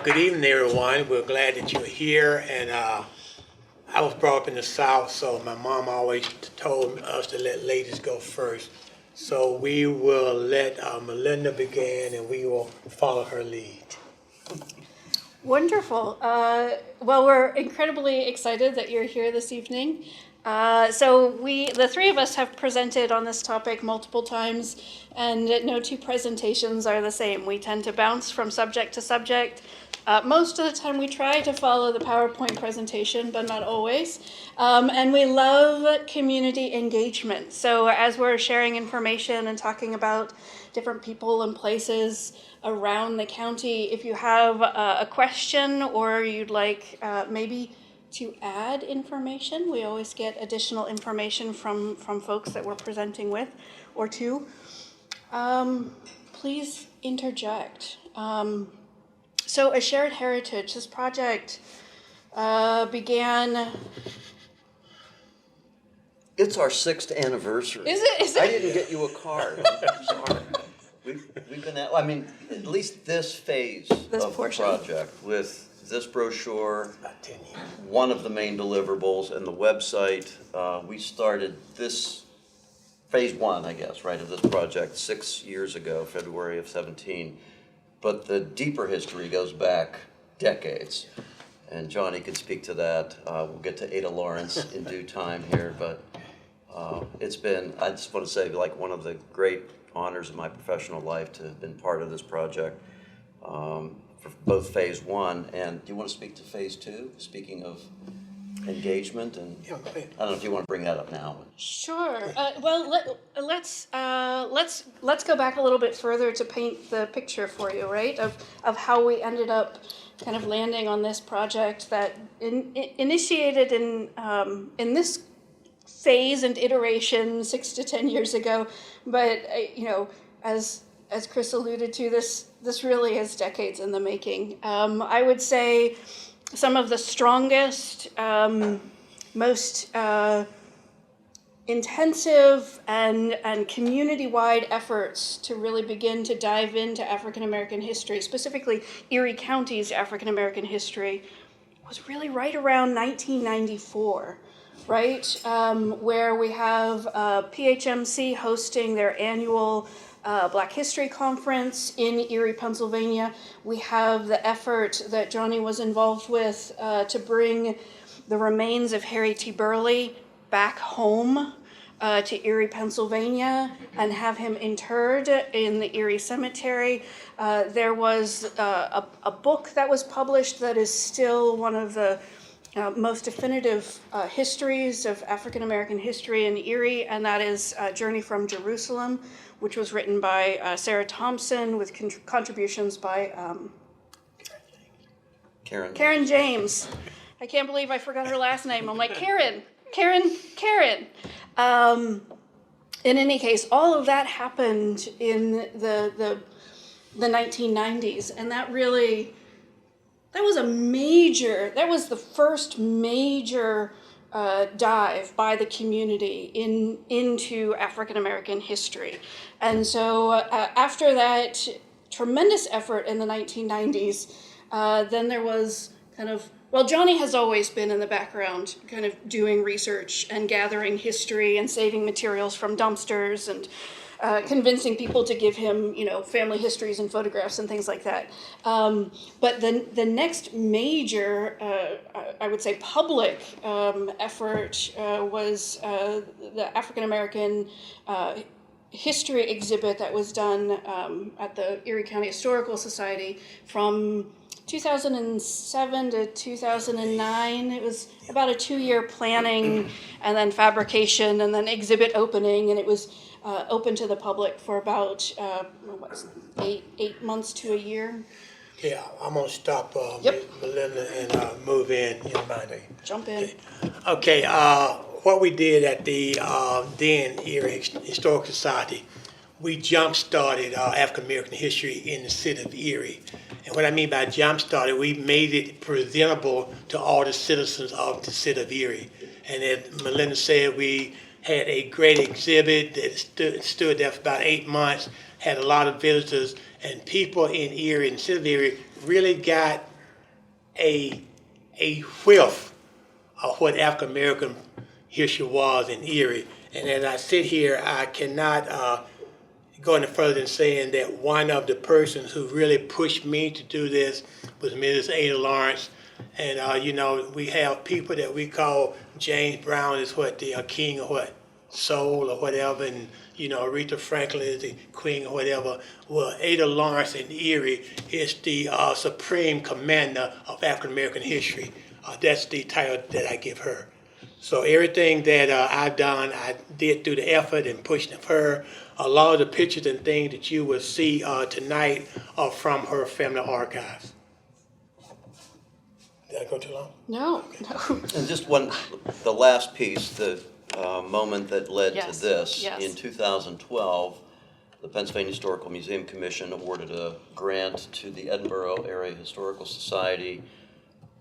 Good evening, everyone. We're glad that you're here. And I was brought up in the South, so my mom always told us to let ladies go first. So we will let Melinda begin, and we will follow her lead. Wonderful. Well, we're incredibly excited that you're here this evening. The three of us have presented on this topic multiple times, and no two presentations are the same. We tend to bounce from subject to subject. Most of the time we try to follow the PowerPoint presentation, but not always. And we love community engagement. So as we're sharing information and talking about different people and places around the county, if you have a question or you'd like maybe to add information, we always get additional information from folks that we're presenting with or to, please interject. So A Shared Heritage, this project began... It's our 6th anniversary. Is it? I didn't get you a card. I'm sorry. We've been at least this phase of the project with this brochure, one of the main deliverables, and the website. We started this phase 1, I guess, right, of this project 6 years ago, February of 17. But the deeper history goes back decades. And Johnny can speak to that. We'll get to Earl Lawrence in due time here, but it's been, I just want to say, like one of the great honors of my professional life to have been part of this project for both phase 1 and do you want to speak to phase 2? Speaking of engagement, and I don't know if you want to bring that up now. Sure. Well, let's go back a little bit further to paint the picture for you, right? Of how we ended up kind of landing on this project that initiated in this phase and iteration 6 to 10 years ago, but as Chris alluded to, this really is decades in the making. I would say some of the strongest, most intensive and community-wide efforts to really begin to dive into African American history, specifically Erie County's African American history, was really right around 1994. Right, where we have PHMC hosting their annual Black History Conference in Erie, Pennsylvania. We have the effort that Johnny was involved with to bring the remains of Harry T. Burley back home to Erie, Pennsylvania, and have him interred in the Erie Cemetery. There was a book that was published that is still one of the most definitive histories of African American history in Erie, and that is Journey from Jerusalem, which was written by Sarah Thompson with contributions by Karen James. I can't believe I forgot her last name. I'm like, Karen. In any case, all of that happened in the 1990s, and that was the first major dive by the community into African American history. And so after that tremendous effort in the 1990s, then there was Johnny has always been in the background kind of doing research and gathering history and saving materials from dumpsters and convincing people to give him, family histories and photographs and things like that. But the next major, I would say, public effort was the African American history exhibit that was done at the Erie County Historical Society from 2007 to 2009. It was about a 2-year planning and then fabrication and then exhibit opening, and it was open to the public for about 8 months to a year. Yeah, I'm going to stop Melinda and move in. You mind? Jump in. Okay, what we did at the then Erie Historical Society, we jump-started African American history in the city of Erie. And what I mean by jump-started, we made it presentable to all the citizens of the city of Erie. And as Melinda said, we had a great exhibit that stood there for about 8 months, had a lot of visitors, and people in Erie and the city of Erie really got a whiff of what African American history was in Erie. And as I sit here, I cannot go any further than saying that one of the persons who really pushed me to do this was Mrs. Ada Lawrence. And you know, we have people that we call James Brown is what the king of what soul or whatever, and you know, Aretha Franklin is the queen or whatever. Well, Ada Lawrence in Erie is the supreme commander of African American history. That's the title that I give her. So everything that I've done, I did through the effort and pushing of her. A lot of the pictures and things that you will see tonight are from her family archives. Did I go too long? No. And just the last piece, the moment that led to this. Yes. In 2012, the Pennsylvania Historical Museum Commission awarded a grant to the Edinburgh Area Historical Society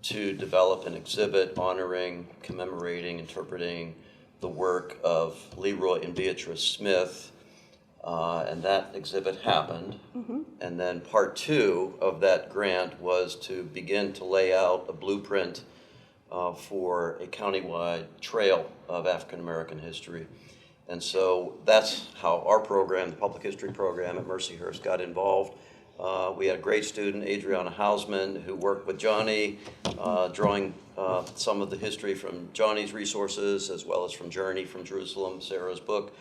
to develop an exhibit honoring, commemorating, interpreting the work of Leroy and Beatrice Smith. And that exhibit happened. Mm-hmm. And then part 2 of that grant was to begin to lay out a blueprint for a countywide trail of African American history. And so that's how our program, the public history program at Mercyhurst, got involved. We had a great student, Adriana Hausman, who worked with Johnny, drawing some of the history from Johnny's resources, as well as from Journey from Jerusalem, Sarah's book,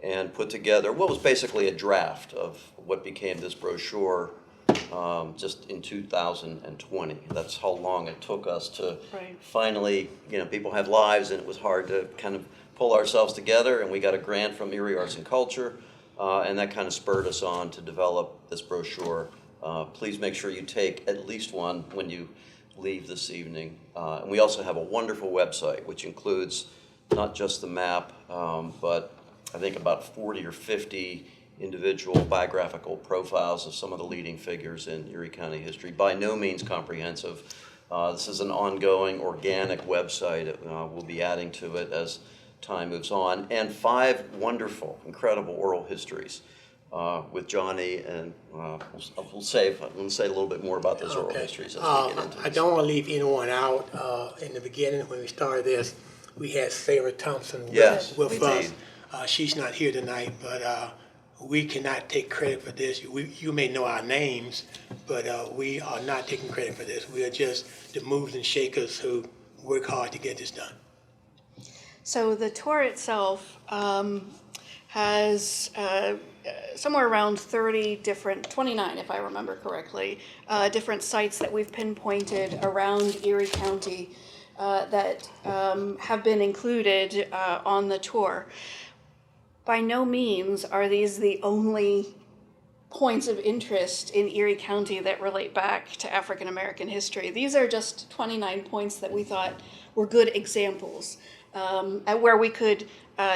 and put together what was basically a draft of what became this brochure just in 2020. That's how long it took us to finally, you know, people have lives and it was hard to kind of pull ourselves together, and we got a grant from Erie Arts and Culture, and that kind of spurred us on to develop this brochure. Please make sure you take at least one when you leave this evening. And we also have a wonderful website which includes not just the map, but I think about 40 or 50 individual biographical profiles of some of the leading figures in Erie County history. By no means comprehensive. This is an ongoing, organic website. We'll be adding to it as time moves on. And 5 wonderful, incredible oral histories with Johnny, and we'll say a little bit more about those oral histories as we get into this. I don't want to leave anyone out. In the beginning, when we started this, we had Sarah Thompson with us. She's not here tonight, but we cannot take credit for this. You may know our names, but we are not taking credit for this. We are just the movers and shakers who work hard to get this done. So the tour itself has somewhere around 29 if I remember correctly, different sites that we've pinpointed around Erie County that have been included on the tour. By no means are these the only points of interest in Erie County that relate back to African American history. These are just 29 points that we thought were good examples at where we could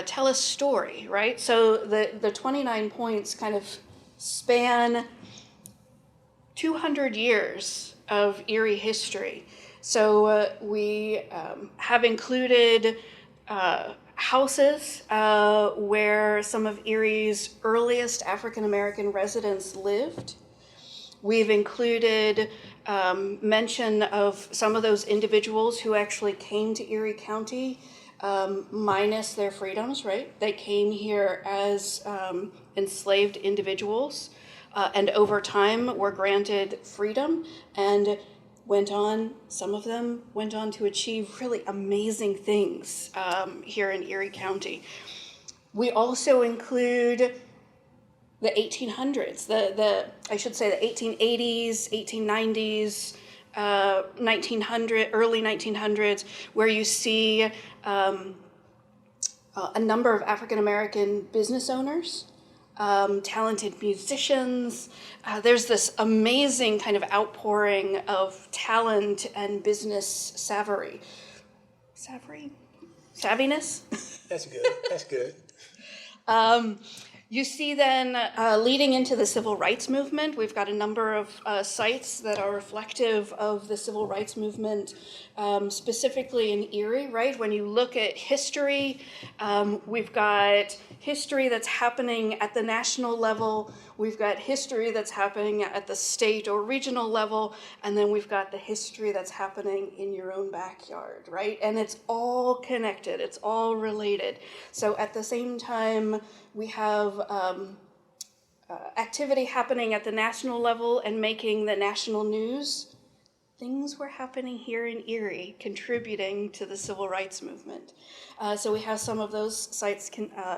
tell a story, right? So the 29 points kind of span 200 years of Erie history. So we have included houses where some of Erie's earliest African American residents lived. We've included mention of some of those individuals who actually came to Erie County minus their freedoms, right? They came here as enslaved individuals and over time were granted freedom and some of them went on to achieve really amazing things here in Erie County. We also include the 1800s, the 1880s, 1890s, early 1900s, where you see a number of African American business owners, talented musicians. There's this amazing kind of outpouring of talent and business savviness. That's good. That's good. You see then, leading into the civil rights movement, we've got a number of sites that are reflective of the civil rights movement, specifically in Erie, right? When you look at history, we've got history that's happening at the national level. we've got history that's happening at the state or regional level, and then we've got the history that's happening in your own backyard, right? And it's all connected, it's all related. So at the same time, we have activity happening at the national level and making the national news. Things were happening here in Erie, contributing to the civil rights movement. So we have some of those sites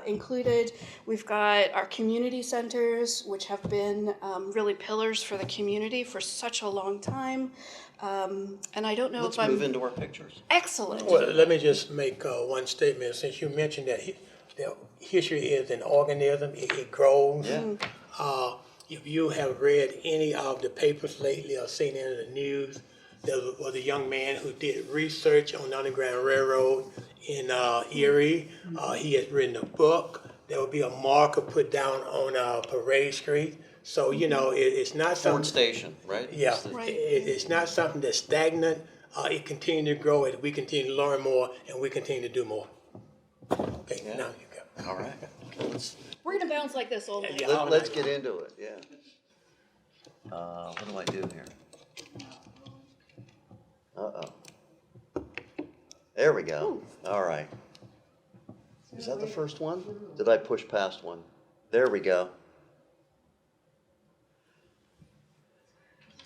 included. We've got our community centers, which have been really pillars for the community for such a long time. And I don't know Let's if I'm... move into our pictures. Excellent. Well, let me just make one statement. Since you mentioned that history is an organism, it grows. Yeah. If you have read any of the papers lately or seen any of the news, there was a young man who did research on the Underground Railroad in Erie. He has written a book. There will be a marker put down on Parade Street. So, you know, it's not something... Ford Station, right? Yeah, Right. it's not something that's stagnant. It continues to grow as we continue to learn more and we continue to do more. Okay, Yeah. now you go. All right. We're going to bounce like this all night. Yeah. Let's get into it, yeah. What do I do here? Uh-oh. There we go. All right. Is that the first one? Did I push past one? There we go.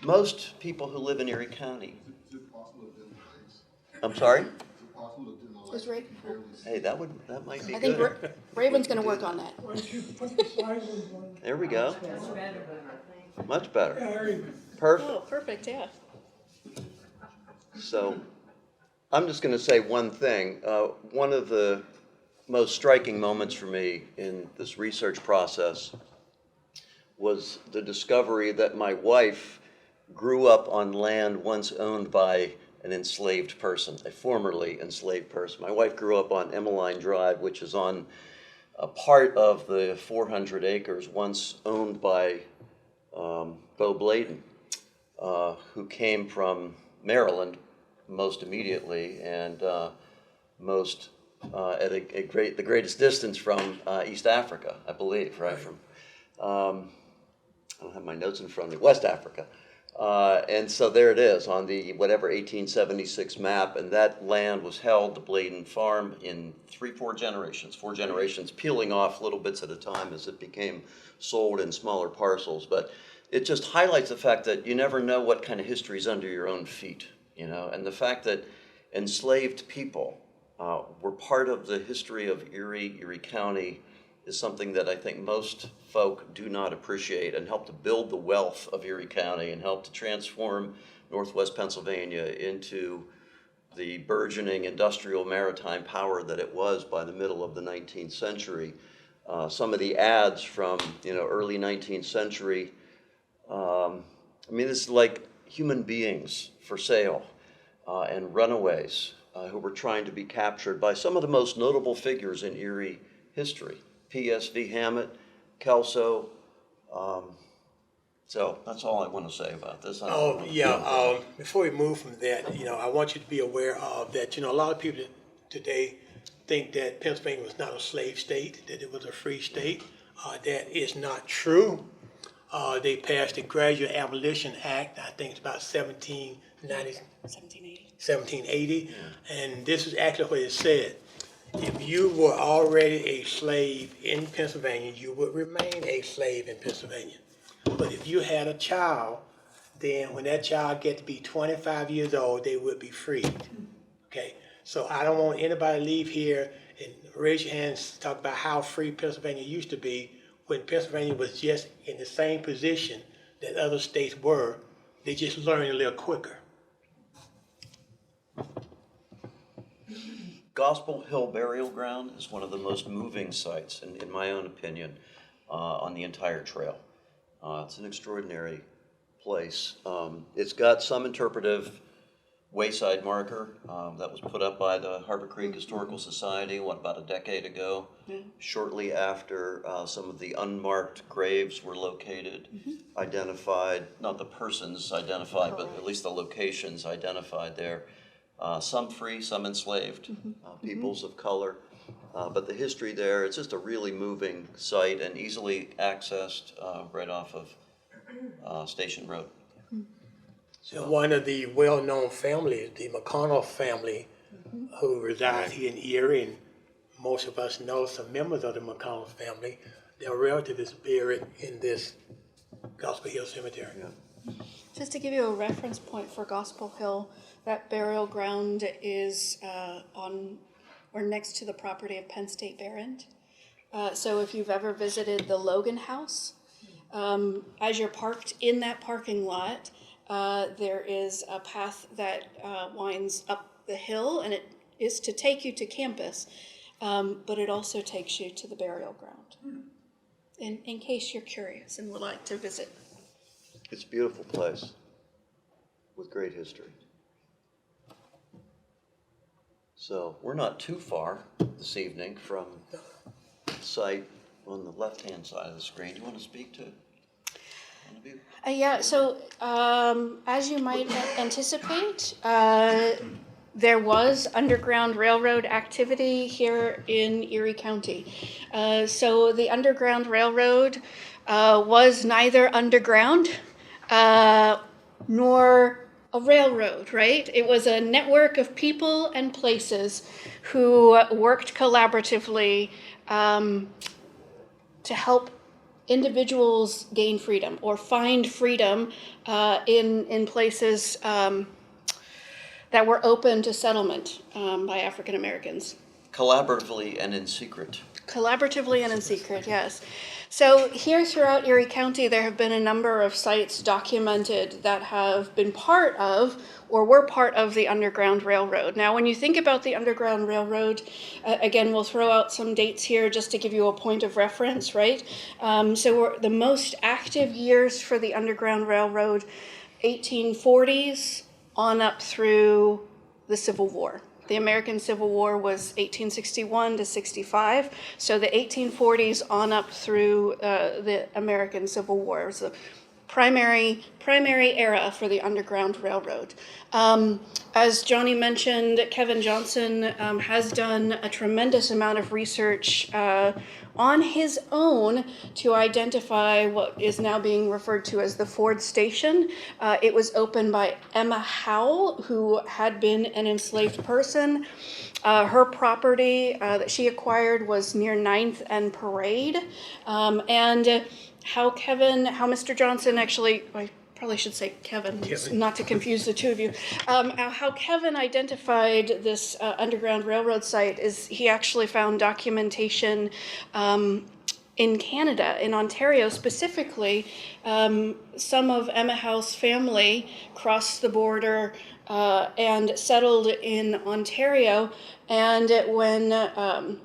Most people who live in Erie County. I'm sorry? Is Ray? Hey, that might be I think good. Raven's going to work on that. There we go. Much better. Oh, Perfect. perfect, yeah. So I'm just going to say one thing. One of the most striking moments for me in this research process was the discovery that my wife grew up on land once owned by an enslaved person, a formerly enslaved person. My wife grew up on Emmeline Drive, which is on a part of the 400 acres once owned by Bo Bladen, who came from Maryland most immediately and most at the greatest distance from East Africa, I believe, right? From I don't have my notes in front of me, West Africa. And so there it is on the whatever 1876 map, and that land was held, the Bladen Farm, in four generations, peeling off little bits at a time as it became sold in smaller parcels. But it just highlights the fact that you never know what kind of history is under your own feet, you know, and the fact that enslaved people were part of the history of Erie County is something that I think most folk do not appreciate, and helped to build the wealth of Erie County and help to transform Northwest Pennsylvania into the burgeoning industrial maritime power that it was by the middle of the 19th century. Some of the ads from early 19th century, this is like human beings for sale and runaways who were trying to be captured by some of the most notable figures in Erie history. P.S.V. Hammett, Kelso. So that's all I want to say about this. Before we move from that, I want you to be aware of that. A lot of people today think that Pennsylvania was not a slave state, that it was a free state. That is not true. They passed the Gradual Abolition Act, I think it's about 1780. And this is actually what it said. If you were already a slave in Pennsylvania, you would remain a slave in Pennsylvania. But if you had a child, then when that child get to be 25 years old, they would be freed. Okay, so I don't want anybody to leave here and raise your hands and talk about how free Pennsylvania used to be when Pennsylvania was just in the same position that other states were. They just learned a little quicker. Gospel Hill Burial Ground is one of the most moving sites, in my own opinion, on the entire trail. It's an extraordinary place. It's got some interpretive wayside marker that was put up by the Harbor Creek Historical Society, about a decade ago, shortly after some of the unmarked graves were located, identified, not the persons identified, but at least the locations identified there. Some free, some enslaved, peoples of color. But the history there, it's just a really moving site and easily accessed right off of Station Road. So one of the well-known families, the McConnell family, who resides here in Erie, and most of us know some members of the McConnell family, their relative is buried in this Gospel Hill Cemetery. Yeah. Just to give you a reference point for Gospel Hill, that burial ground is on or next to the property of Penn State Barrent. So if you've ever visited the Logan House, as you're parked in that parking lot, there is a path that winds up the hill, and it is to take you to campus, but it also takes you to the burial ground, in case you're curious and would like to visit. It's a beautiful place with great history. So we're not too far this evening from the site on the left-hand side of the screen. You want to speak to? Yeah, so as you might anticipate, there was Underground Railroad activity here in Erie County. So the Underground Railroad was neither underground nor a railroad, right? It was a network of people and places who worked collaboratively to help individuals gain freedom or find freedom in places that were open to settlement by African Americans. Collaboratively and in secret. Collaboratively and in secret, yes. So here throughout Erie County, there have been a number of sites documented that have been part of or were part of the Underground Railroad. Now, when you think about the Underground Railroad, again, we'll throw out some dates here just to give you a point of reference, right? So the most active years for the Underground Railroad, 1840s on up through the Civil War. The American Civil War was 1861 to 65, so the 1840s on up through the American Civil War was the primary era for the Underground Railroad. As Johnny mentioned, Kevin Johnson has done a tremendous amount of research on his own to identify what is now being referred to as the Ford Station. It was opened by Emma Howell, who had been an enslaved person. Her property that she acquired was near 9th and Parade. And how Mr. Johnson actually, I probably should say Kevin, not to confuse the two of you. How Kevin identified this Underground Railroad site is he actually found documentation in Canada, in Ontario specifically. Some of Emma Howe's family crossed the border and settled in Ontario. And when the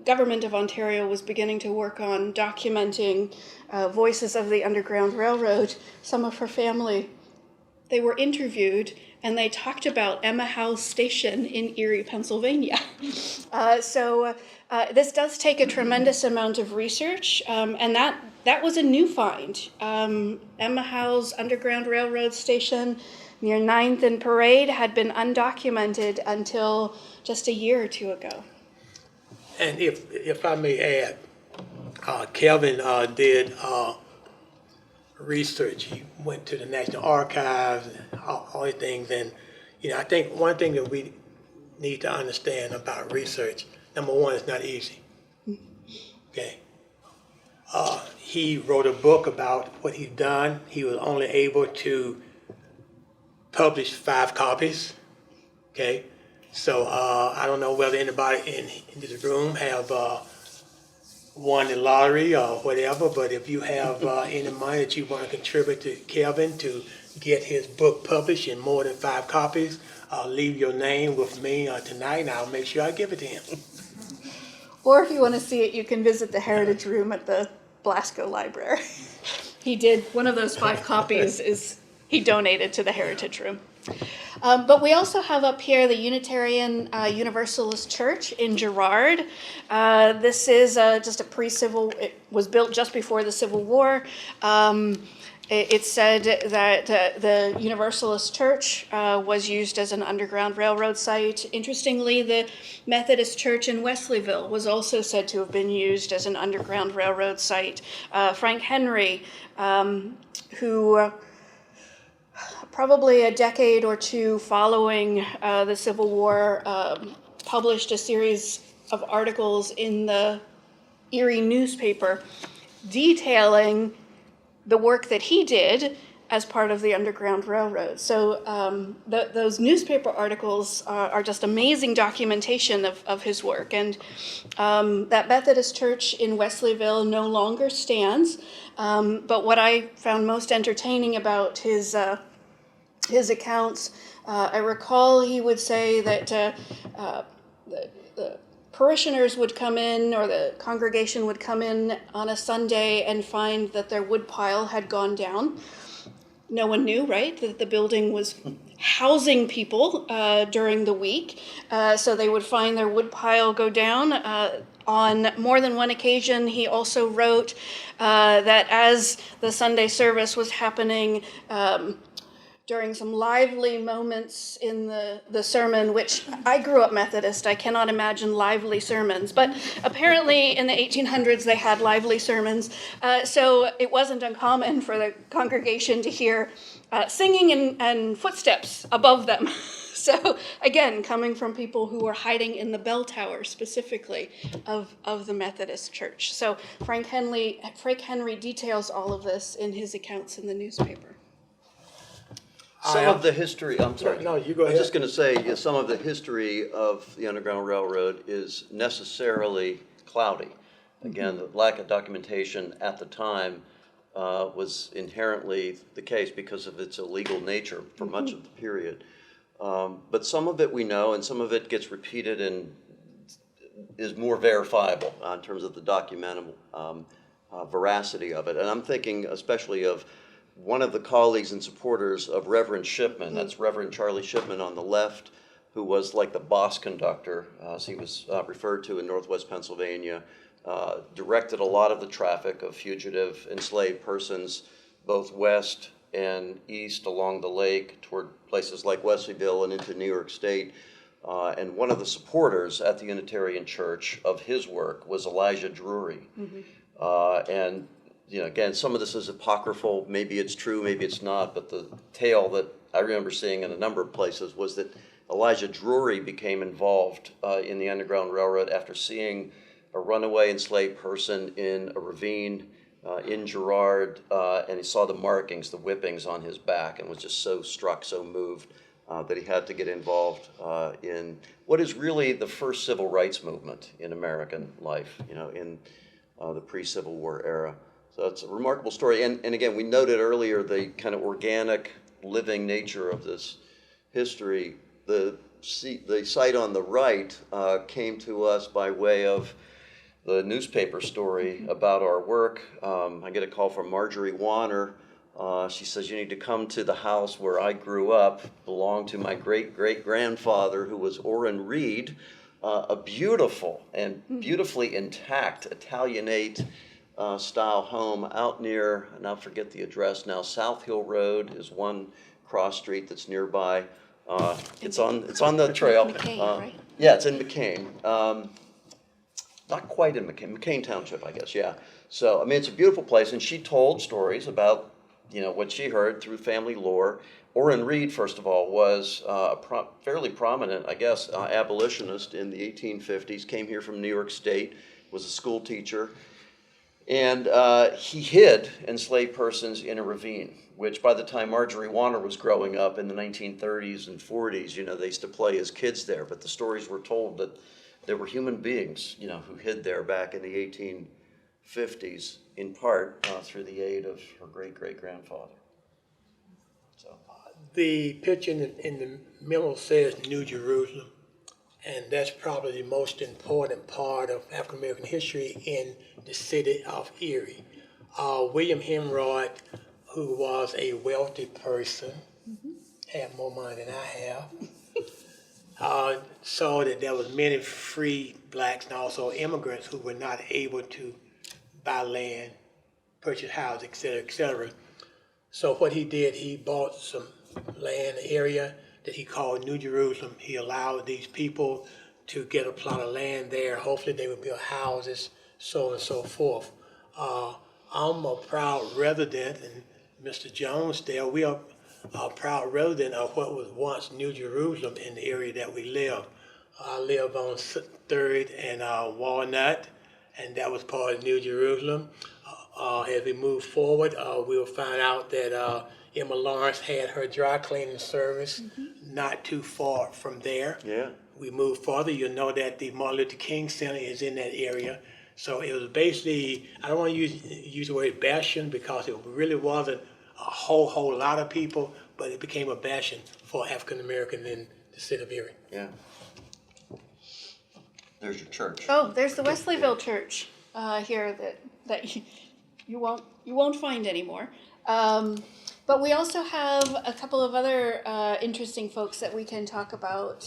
government of Ontario was beginning to work on documenting voices of the Underground Railroad, some of her family, they were interviewed and they talked about Emma Howe's station in Erie, Pennsylvania. So this does take a tremendous amount of research, and that was a new find. Emma Howe's Underground Railroad station near 9th and Parade had been undocumented until just a year or two ago. And if I may add, Kelvin did research. He went to the National Archives and all these things. And I think one thing that we need to understand about research, number one, it's not easy. Okay. He wrote a book about what he's done. He was only able to publish 5 copies. Okay. So I don't know whether anybody in this room have won the lottery or whatever, but if you have any money that you want to contribute to Kelvin to get his book published in more than 5 copies, leave your name with me tonight, and I'll make sure I give it to him. Or if you want to see it, you can visit the Heritage Room at the Blasco Library. He did, one of those 5 copies he donated to the Heritage Room. But we also have up here the Unitarian Universalist Church in Girard. This is just a pre-civil, it was built just before the Civil War. It's said that the Universalist Church was used as an Underground Railroad site. Interestingly, the Methodist Church in Wesleyville was also said to have been used as an Underground Railroad site. Frank Henry, who probably a decade or two following the Civil War, published a series of articles in the Erie newspaper detailing the work that he did as part of the Underground Railroad. So those newspaper articles are just amazing documentation of his work. And that Methodist church in Wesleyville no longer stands. But what I found most entertaining about his accounts, I recall he would say that the parishioners would come in, or the congregation would come in on a Sunday and find that their woodpile had gone down. No one knew, right, that the building was housing people during the week. So they would find their woodpile go down. On more than one occasion, he also wrote that as the Sunday service was happening, during some lively moments in the sermon, which I grew up Methodist, I cannot imagine lively sermons, but apparently in the 1800s they had lively sermons, so it wasn't uncommon for the congregation to hear singing and footsteps above them. So again, coming from people who were hiding in the bell tower specifically of the Methodist Church. So Frank Henry details all of this in his accounts in the newspaper. Some of the history, I'm sorry. No, you go ahead. I was just going to say, some of the history of the Underground Railroad is necessarily cloudy. Again, the lack of documentation at the time was inherently the case because of its illegal nature for much of the period. But some of it we know, and some of it gets repeated and is more verifiable in terms of the documentable veracity of it. And I'm thinking especially of one of the colleagues and supporters of Reverend Shipman, that's Reverend Charlie Shipman on the left, who was like the boss conductor, as he was referred to in Northwest Pennsylvania, directed a lot of the traffic of fugitive enslaved persons, both west and east along the lake toward places like Wesleyville and into New York State. And one of the supporters at the Unitarian Church of his work was Elijah Drury. And you know, again, some of this is apocryphal. Maybe it's true, maybe it's not. But the tale that I remember seeing in a number of places was that Elijah Drury became involved in the Underground Railroad after seeing a runaway enslaved person in a ravine in Girard, and he saw the markings, the whippings on his back, and was just so struck, so moved that he had to get involved in what is really the first civil rights movement in American life, you know, in the pre-Civil War era. So it's a remarkable story. And again, we noted earlier the kind of organic, living nature of this history. The site on the right came to us by way of the newspaper story about our work. I get a call from Marjorie Warner. She says, you need to come to the house where I grew up, belonged to my great-great-grandfather, who was Orrin Reed, a beautiful and beautifully intact Italianate style home out near, and I forget the address now, South Hill Road is one cross street that's nearby. It's on the trail. McCain, right? Yeah, it's in McCain. Not quite in McCain Township, I guess, yeah. So, I mean, it's a beautiful place, and she told stories about, you know, what she heard through family lore. Orrin Reed, first of all, was a fairly prominent, I guess, abolitionist in the 1850s, came here from New York State, was a school teacher, and he hid enslaved persons in a ravine, which by the time Marjorie Warner was growing up in the 1930s and 40s, you know, they used to play as kids there, but the stories were told that there were human beings, you know, who hid there back in the 1850s, in part through the aid of her great-great-grandfather. So, the picture in the memo says New Jerusalem, and that's probably the most important part of African American history in the city of Erie. William Hemroyd, who was a wealthy person, had more money than I have, saw that there was many free blacks and also immigrants who were not able to buy land, purchase houses, et cetera, So what he did, he bought some land area that he called New Jerusalem. He allowed these people to get a plot of land there. Hopefully they would build houses, so on and so forth. I'm a proud resident, and Mr. Jones there, we are a proud resident of what was once New Jerusalem in the area that we live. I live on 3rd and Walnut, and that was part of New Jerusalem. As we move forward, we'll find out that Emma Lawrence had her dry cleaning service not too far from there. Yeah. We move further, you'll know that the Martin Luther King Center is in that area. So it was basically, I don't want to use the word bastion because it really wasn't a whole lot of people, but it became a bastion for African Americans in the city of Erie. Yeah. There's your church. Oh, there's the Wesleyville Church here that you won't find anymore. But we also have a couple of other interesting folks that we can talk about.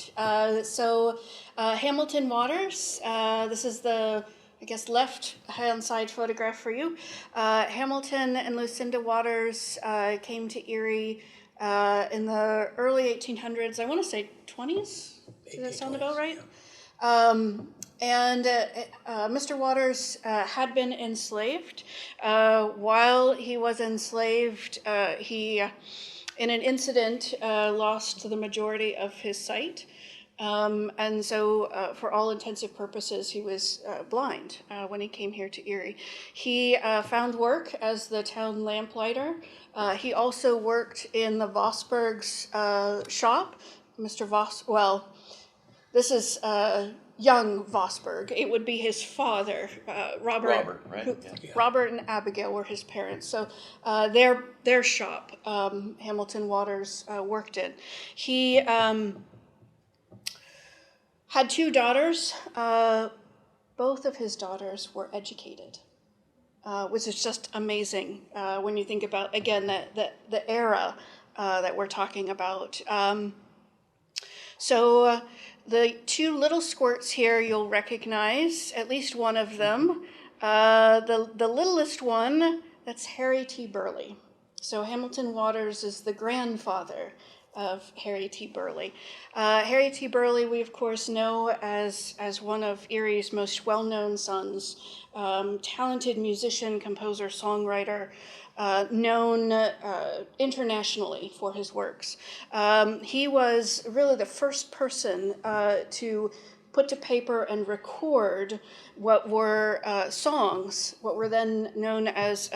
So Hamilton Waters, this is the, I guess, left-hand side photograph for you. Hamilton and Lucinda Waters came to Erie in the early 1800s, I want to say 20s? Does that sound about right? And Mr. Waters had been enslaved. While he was enslaved, he, in an incident, lost the majority of his sight. And so, for all intensive purposes, he was blind when he came here to Erie. He found work as the town lamplighter. He also worked in the Vosberg's shop. Mr. Vos, well, this is young Vosberg. It would be his father, Robert, right? Robert and Abigail were his parents. So their shop, Hamilton Waters worked in. He had 2 daughters. Both of his daughters were educated, which is just amazing when you think about, again, the era that we're talking about. So the 2 little squirts here you'll recognize, at least one of them. The littlest one, that's Harry T. Burley. So Hamilton Waters is the grandfather of Harry T. Burley. Harry T. Burley, we of course know as one of Erie's most well-known sons, talented musician, composer, songwriter, known internationally for his works. He was really the first person to put to paper and record what were songs, what were then known as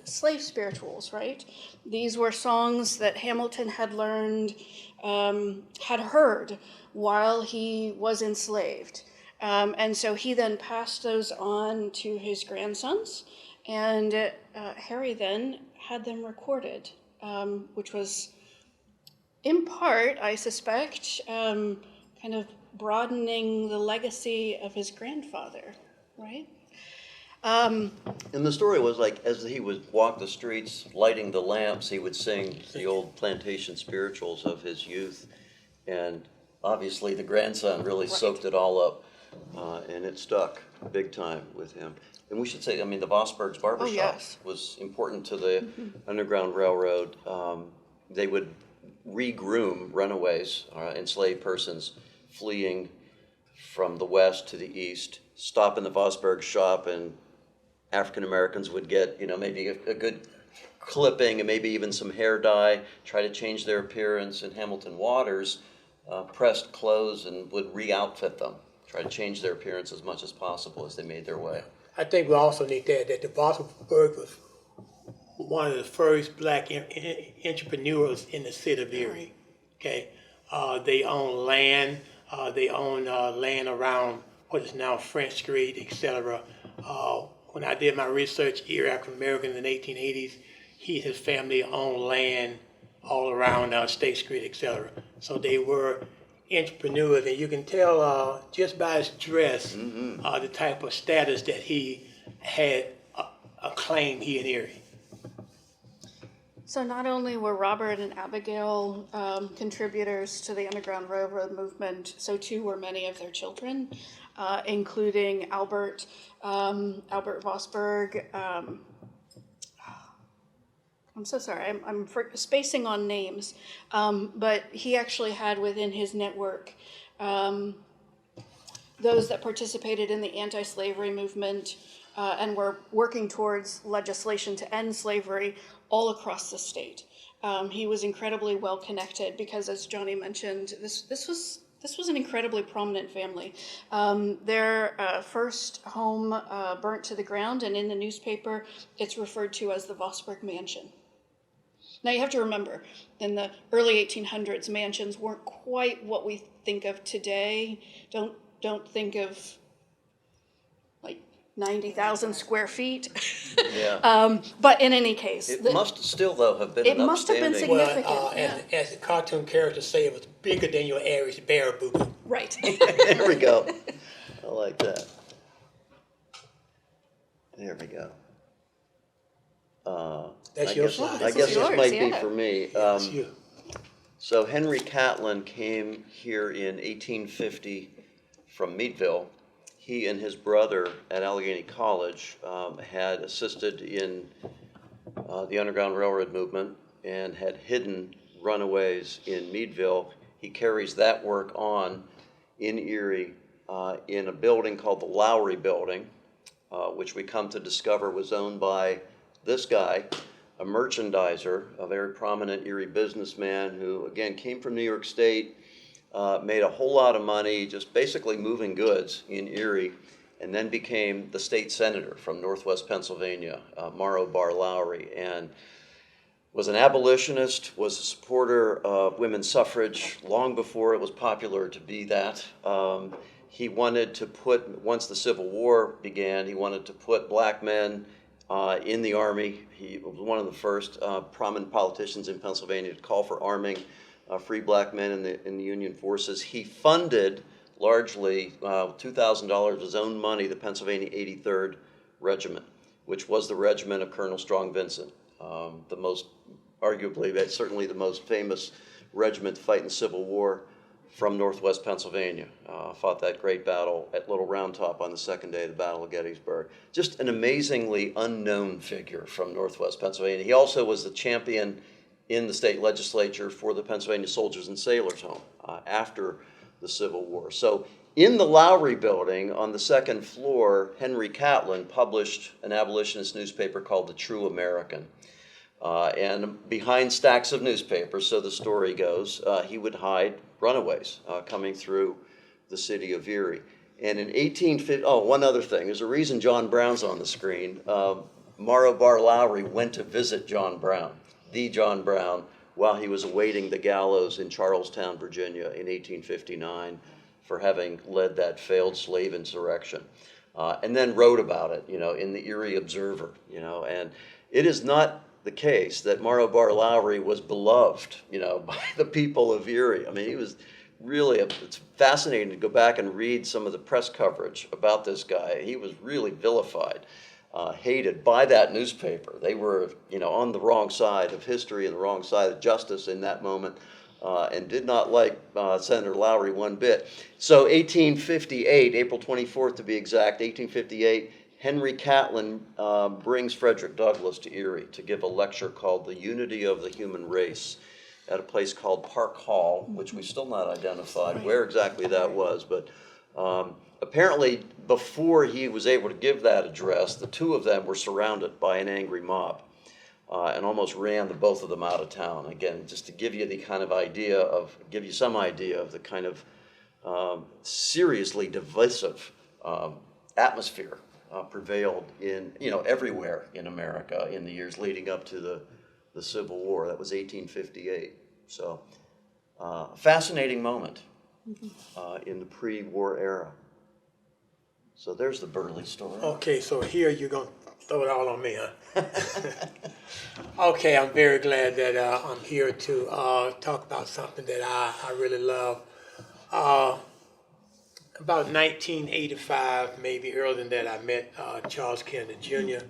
slave spirituals, right? These were songs that Hamilton had learned, had heard while he was enslaved. And so he then passed those on to his grandsons, and Harry then had them recorded, which was, in part, I suspect, kind of broadening the legacy of his grandfather, right? And the story was like, as he would walk the streets, lighting the lamps, he would sing the old plantation spirituals of his youth. And obviously the grandson really soaked it all up, and it stuck big time with him. And we should say, I mean, the Vosberg's barbershop was important to the Underground Railroad. They would re-groom runaways, enslaved persons fleeing from the west to the east, stop in the Vosberg shop, and African Americans would get, maybe a good clipping and maybe even some hair dye, try to change their appearance. And Hamilton Waters pressed clothes and would re-outfit them, try to change their appearance as much as possible as they made their way. I think we also need to add that the Vosberg was one of the first black entrepreneurs in the city of Erie. Okay, they own land. They own land around what is now French Street, etc. When I did my research, Erie African Americans in the 1880s, he and his family owned land all around State Street, etc. So they were entrepreneurs, and you can tell just by his dress the type of status that he had claimed here in Erie. So not only were Robert and Abigail contributors to the Underground Railroad movement, so too were many of their children, including Albert Vosberg. I'm so sorry, I'm spacing on names, but he actually had within his network those that participated in the anti-slavery movement and were working towards legislation to end slavery all across the state. He was incredibly well connected because, as Johnny mentioned, this was an incredibly prominent family. Their first home burnt to the ground, and in the newspaper, it's referred to as the Vosburgh Mansion. Now you have to remember, in the early 1800s, mansions weren't quite what we think of today. Don't think of like 90,000 square feet. Yeah. But in any case, It must still, though, have been it an must have been upstanding. significant. Well, as the cartoon characters say, it was bigger than your average bear boo. Right. There we go. I like that. There we go. That's I your guess, slide. I This guess is this yours, might be yeah. for me. That's you. So Henry Catlin came here in 1850 from Meadville. He and his brother at Allegheny College had assisted in the Underground Railroad movement and had hidden runaways in Meadville. He carries that work on in Erie in a building called the Lowry Building, which we come to discover was owned by this guy, a merchandiser, a very prominent Erie businessman who, again, came from New York State, made a whole lot of money just basically moving goods in Erie, and then became the state senator from Northwest Pennsylvania, Morrow Bar Lowry, and was an abolitionist, was a supporter of women's suffrage long before it was popular to be that. He wanted to put, once the Civil War began, he wanted to put black men in the Army. He was one of the first prominent politicians in Pennsylvania to call for arming free black men in the Union forces. He funded largely $2,000 of his own money the Pennsylvania 83rd Regiment, which was the regiment of Colonel Strong Vincent, the most, arguably, that's certainly the most famous regiment to fight in the Civil War from Northwest Pennsylvania. Fought that great battle at Little Round Top on the second day of the Battle of Gettysburg. Just an amazingly unknown figure from Northwest Pennsylvania. He also was the champion in the state legislature for the Pennsylvania Soldiers and Sailors Home after the Civil War. So in the Lowry Building on the second floor, Henry Catlin published an abolitionist newspaper called The True American. And behind stacks of newspapers, so the story goes, he would hide runaways coming through the city of Erie. And in 1850, one other thing, there's a reason John Brown's on the screen. Morrow Bar Lowry went to visit John Brown, the John Brown, while he was awaiting the gallows in Charlestown, Virginia in 1859 for having led that failed slave insurrection. And then wrote about it, in the Erie Observer, and it is not the case that Morrow Bar Lowry was beloved, by the people of Erie. I mean, he was really, it's fascinating to go back and read some of the press coverage about this guy. He was really vilified, hated by that newspaper. They were, on the wrong side of history and the wrong side of justice in that moment, and did not like Senator Lowry one bit. So 1858, April 24th to be exact, 1858, Henry Catlin brings Frederick Douglass to Erie to give a lecture called The Unity of the Human Race at a place called Park Hall, which we've still not identified where exactly that was. But apparently before he was able to give that address, the two of them were surrounded by an angry mob and almost ran the both of them out of town. Again, just to give you the kind of give you some idea of the kind of seriously divisive atmosphere prevailed in, everywhere in America in the years leading up to the Civil War. That was 1858. So, fascinating moment in the pre-war era. So there's the Burley story. Okay, so here you're going to throw it all on me, huh? Okay, I'm very glad that I'm here to talk about something that I really love. About 1985, maybe earlier than that, I met Charles Kennedy Jr.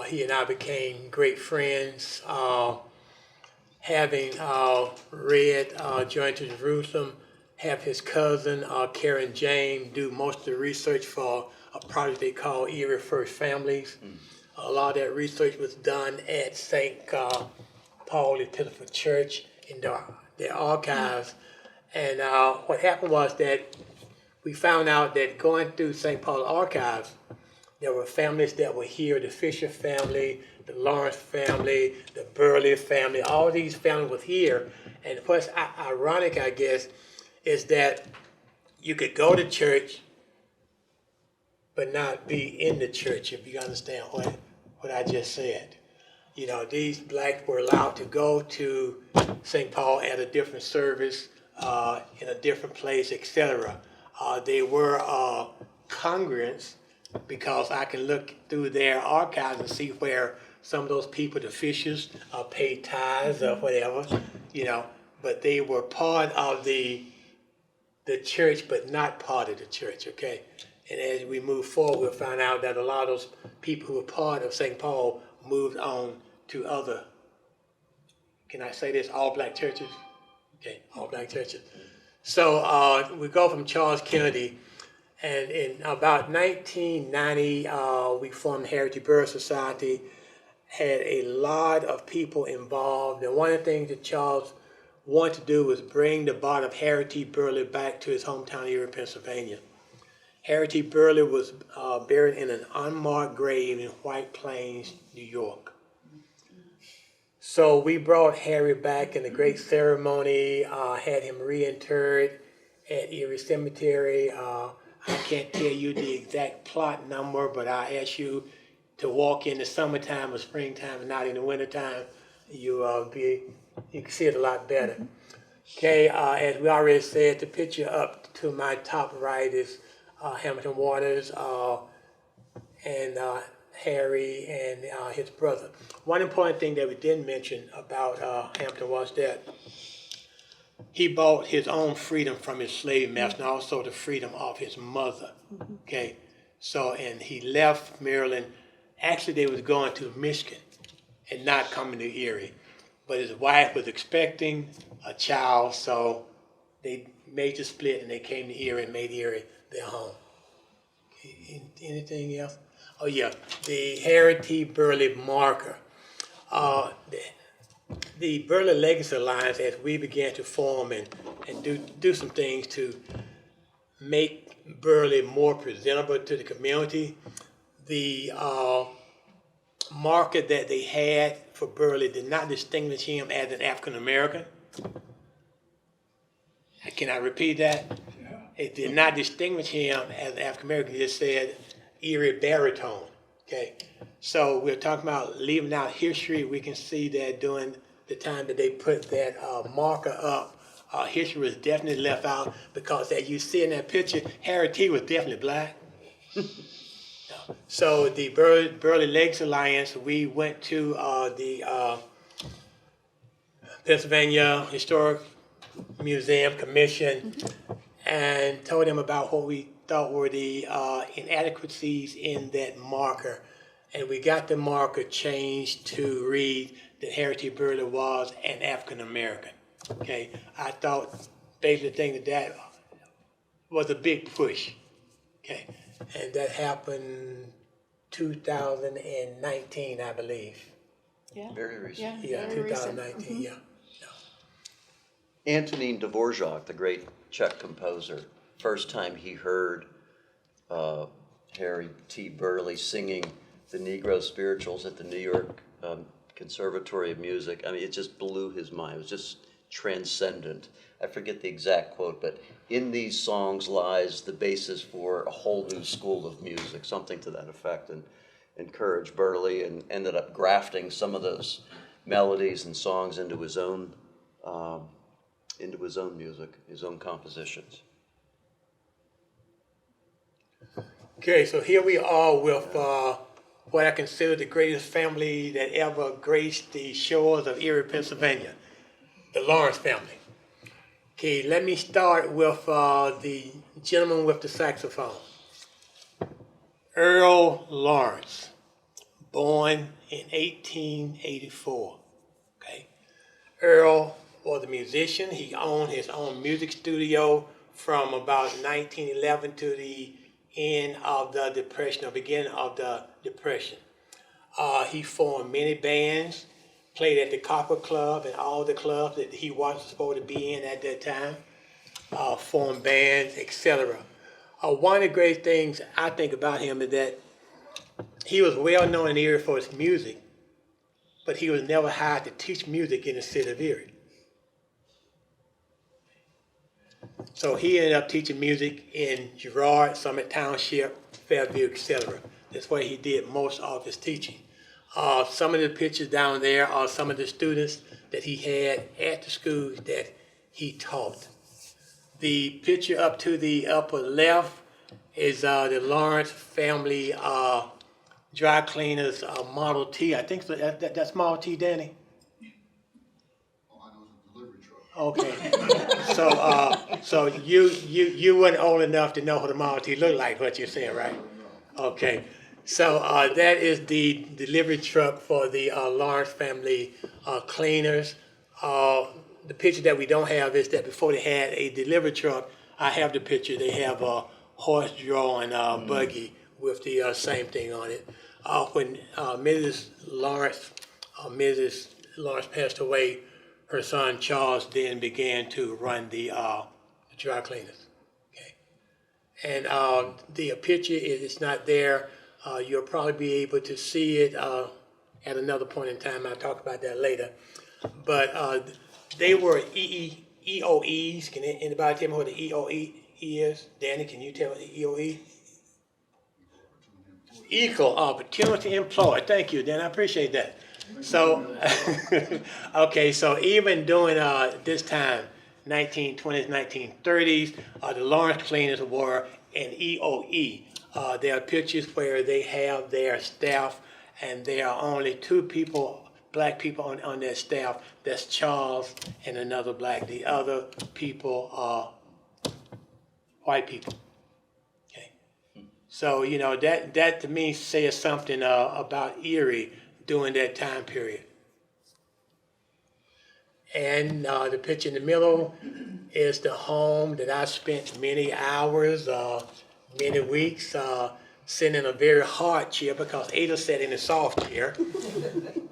He and I became great friends. Having read Journey to Jerusalem, have his cousin, Karen James, do most of the research for a project they call Erie First Families. A lot of that research was done at St. Paul Episcopal Church in their archives. And what happened was that we found out that going through St. Paul archives, there were families that were here, the Fisher family, the Lawrence family, the Burley family, all these families were here. And what's ironic, I guess, is that you could go to church but not be in the church, if you understand what I just said. You know, these blacks were allowed to go to St. Paul at a different service, in a different place, etc. They were congregants, because I can look through their archives and see where some of those people, the Fishers, paid tithes or whatever, you know, but they were part of the church, but not part of the church, okay? And as we move forward, we'll find out that a lot of those people who were part of St. Paul moved on to other, can I say this, all black churches? Okay, all black churches. So we go from Charles Kennedy, and in about 1990, we formed the Heritage Burial Society, had a lot of people involved, and one of the things that Charles wanted to do was bring the body of Harry T. Burley back to his hometown, Erie, Pennsylvania. Harry T. Burley was buried in an unmarked grave in White Plains, New York. So we brought Harry back in a great ceremony, had him reinterred at Erie Cemetery. I can't tell you the exact plot number, but I ask you to walk in the summertime or springtime and not in the wintertime. You can see it a lot better. Okay, as we already said, the picture up to my top right is Hamilton Waters and Harry and his brother. One important thing that we didn't mention about Hampton was that he bought his own freedom from his slave master, and also the freedom of his mother. Okay, so, and he left Maryland. Actually, they was going to Michigan and not coming to Erie, but his wife was expecting a child, so they made the split and they came to Erie and made Erie their home. Okay, anything else? Oh yeah, the Harry T. Burley marker. The Burley Legacy Alliance, as we began to form and do some things to make Burley more presentable to the community, the marker that they had for Burley did not distinguish him as an African American. Can I repeat that? Yeah. It did not distinguish him as an African American. It just said Erie baritone. Okay, so we're talking about leaving out history. We can see that during the time that they put that marker up, history was definitely left out, because as you see in that picture, Harry T. was definitely black. So the Burley Legacy Alliance, we went to the Pennsylvania Historic Museum Commission and told them about what we thought were the inadequacies in that marker. And we got the marker changed to read that Harry T. Burley was an African American. Okay, I thought basically think that was a big push. Okay, and that happened 2019, I believe. Yeah. Very recent. Yeah, 2019. Yeah. Antonin Dvorak, the great Czech composer, first time he heard Harry T. Burley singing the Negro spirituals at the New York Conservatory of Music, I mean, it just blew his mind. It was just transcendent. I forget the exact quote, but in these songs lies the basis for a whole new school of music, something to that effect, and encouraged Burley and ended up grafting some of those melodies and songs into his own music, his own compositions. Okay, so here we are with what I consider the greatest family that ever graced the shores of Erie, Pennsylvania, the Lawrence family. Okay, let me start with the gentleman with the saxophone, Earl Lawrence, born in 1884. Okay, Earl was a musician. He owned his own music studio from about 1911 to the end of the Depression, or beginning of the Depression. He formed many bands, played at the Copper Club and all the clubs that he wasn't supposed to be in at that time, formed bands, etc. One of the great things I think about him is that he was well known in Erie for his music, but he was never hired to teach music in the city of Erie. So he ended up teaching music in Girard, Summit Township, Fairview, etc. That's where he did most of his teaching. Some of the pictures down there are some of the students that he had at the schools that he taught. The picture up to the upper left is the Lawrence family dry cleaners Model T. I think that's Model T, Danny? Okay, so you weren't old enough to know what a Model T looked like, what you're saying, right? Okay, so that is the delivery truck for the Lawrence family cleaners. The picture that we don't have is that before they had a delivery truck, I have the picture. They have a horse-drawn buggy with the same thing on it. When Mrs. Lawrence passed away, her son Charles then began to run the dry cleaners. Okay, and the picture it's not there. You'll probably be able to see it at another point in time. I'll talk about that later. But they were EOEs. Can anybody tell me what the EOE is? Danny, can you tell me the EOE? Equal Opportunity Employed. Thank you, Dan. I appreciate that. So, okay, so even during this time, 1920s, 1930s, the Lawrence cleaners were an EOE. There are pictures where they have their staff, and there are only two people, black people on their staff. That's Charles and another black. The other people are white people. Okay, so you know that to me says something about Erie during that time period. And the picture in the middle is the home that I spent many hours, many weeks, sitting in a very hard chair because Ada sat in a soft chair,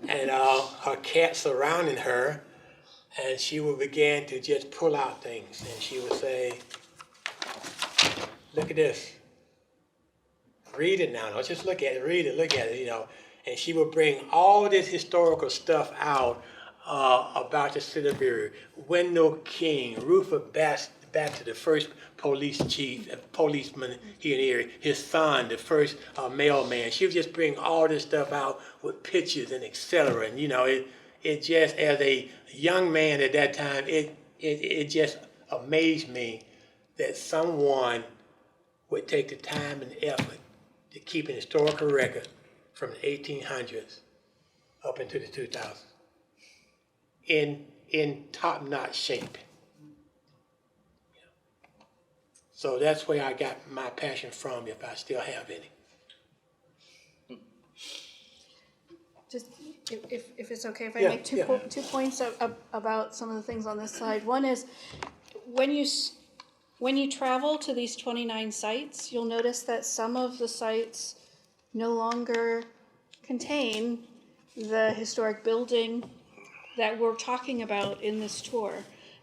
and her cat surrounding her, and she would begin to just pull out things, and she would say, "Look at this. Read it now. Don't just look at it. Read it. Look at it. You know." And she would bring all this historical stuff out about the city of Erie. Wendell King, Rufus Baxter, the first police chief, policeman here in Erie, his son, the first mailman. She would just bring all this stuff out with pictures and etc. And you know, it just, as a young man at that time, it just amazed me that someone would take the time and effort to keep an historical record from the 1800s up into the 2000s in top-notch shape. So that's where I got my passion from, if I still have any. Just if it's okay, if I make two points about some of the things on this side. One is when you travel to these 29 sites, you'll notice that some of the sites no longer contain the historic building that we're talking about in this tour.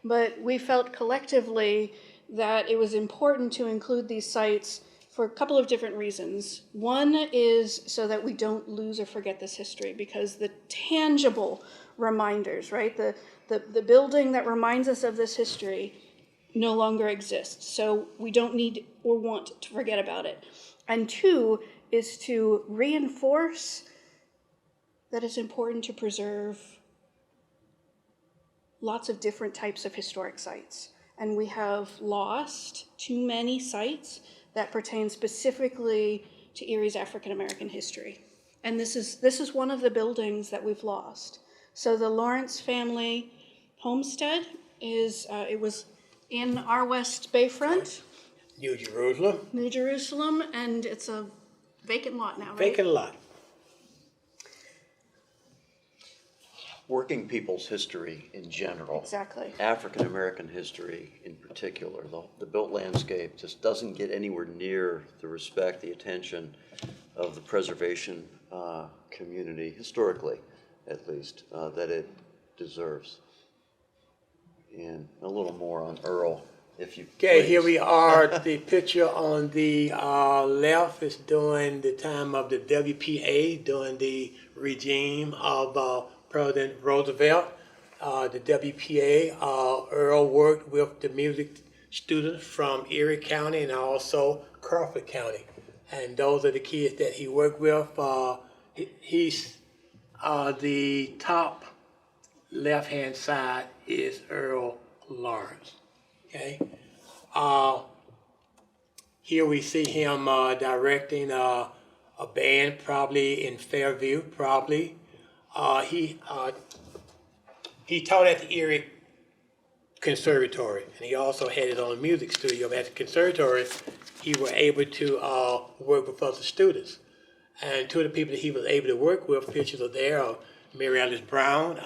But we felt collectively that it was important to include these sites for a couple of different reasons. One is so that we don't lose or forget this history, because the tangible reminders, right? The building that reminds us of this history no longer exists. So we don't need or want to forget about it. And two is to reinforce that it's important to preserve lots of different types of historic sites. And we have lost too many sites that pertain specifically to Erie's African American history. And this is one of the buildings that we've lost. So the Lawrence family homestead it was in our West Bayfront. New Jerusalem, and it's a vacant lot now, right? Vacant lot. Working people's history in general. Exactly. African American history in particular. The built landscape just doesn't get anywhere near the respect, the attention of the preservation community, historically at least, that it deserves. And a little more on Earl, if you Okay, please. here we are. The picture on the left is during the time of the WPA, during the regime of President Roosevelt. The WPA, Earl worked with the music students from Erie County and also Crawford County. And those are the kids that he worked with. He's the top left-hand side is Earl Lawrence. Okay. Here we see him directing a band, probably in Fairview, probably. He taught at the Erie Conservatory, and he also had his own music studio. At the conservatory, he was able to work with other students. And two of the people that he was able to work with, pictures are there, Mary Alice Brown,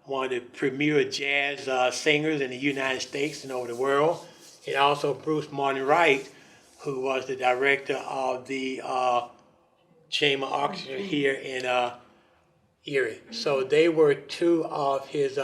one of the premier jazz singers in the United States and over the world, and also Bruce Martin Wright, who was the director of the Chamber Orchestra here in Erie. So they were two of his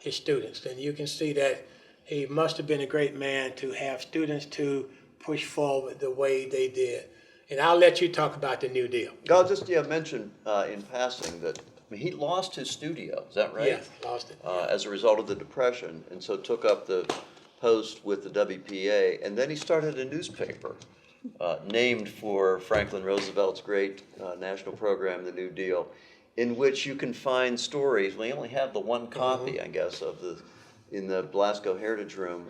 students, and you can see that he must have been a great man to have students to push forward the way they did. And I'll let you talk about the New Deal. I'll just mention in passing that he lost his studio, is that right? Yes, lost it. As a result of the Depression, and so took up the post with the WPA, and then he started a newspaper named for Franklin Roosevelt's great national program, the New Deal, in which you can find stories. We only have the one copy, I guess, of in the Blasco Heritage Room.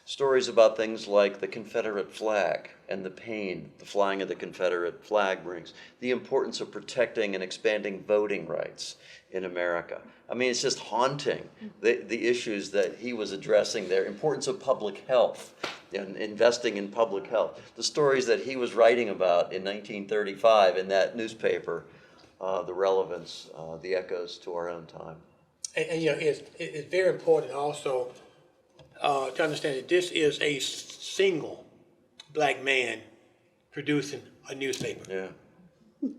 Stories about things like the Confederate flag and the pain the flying of the Confederate flag brings, the importance of protecting and expanding voting rights in America. I mean, it's just haunting, the issues that he was addressing there, importance of public health and investing in public health, the stories that he was writing about in 1935 in that newspaper, the relevance, the echoes to our own time. And you know, it's very important also to understand that this is a single black man producing a newspaper. Yeah.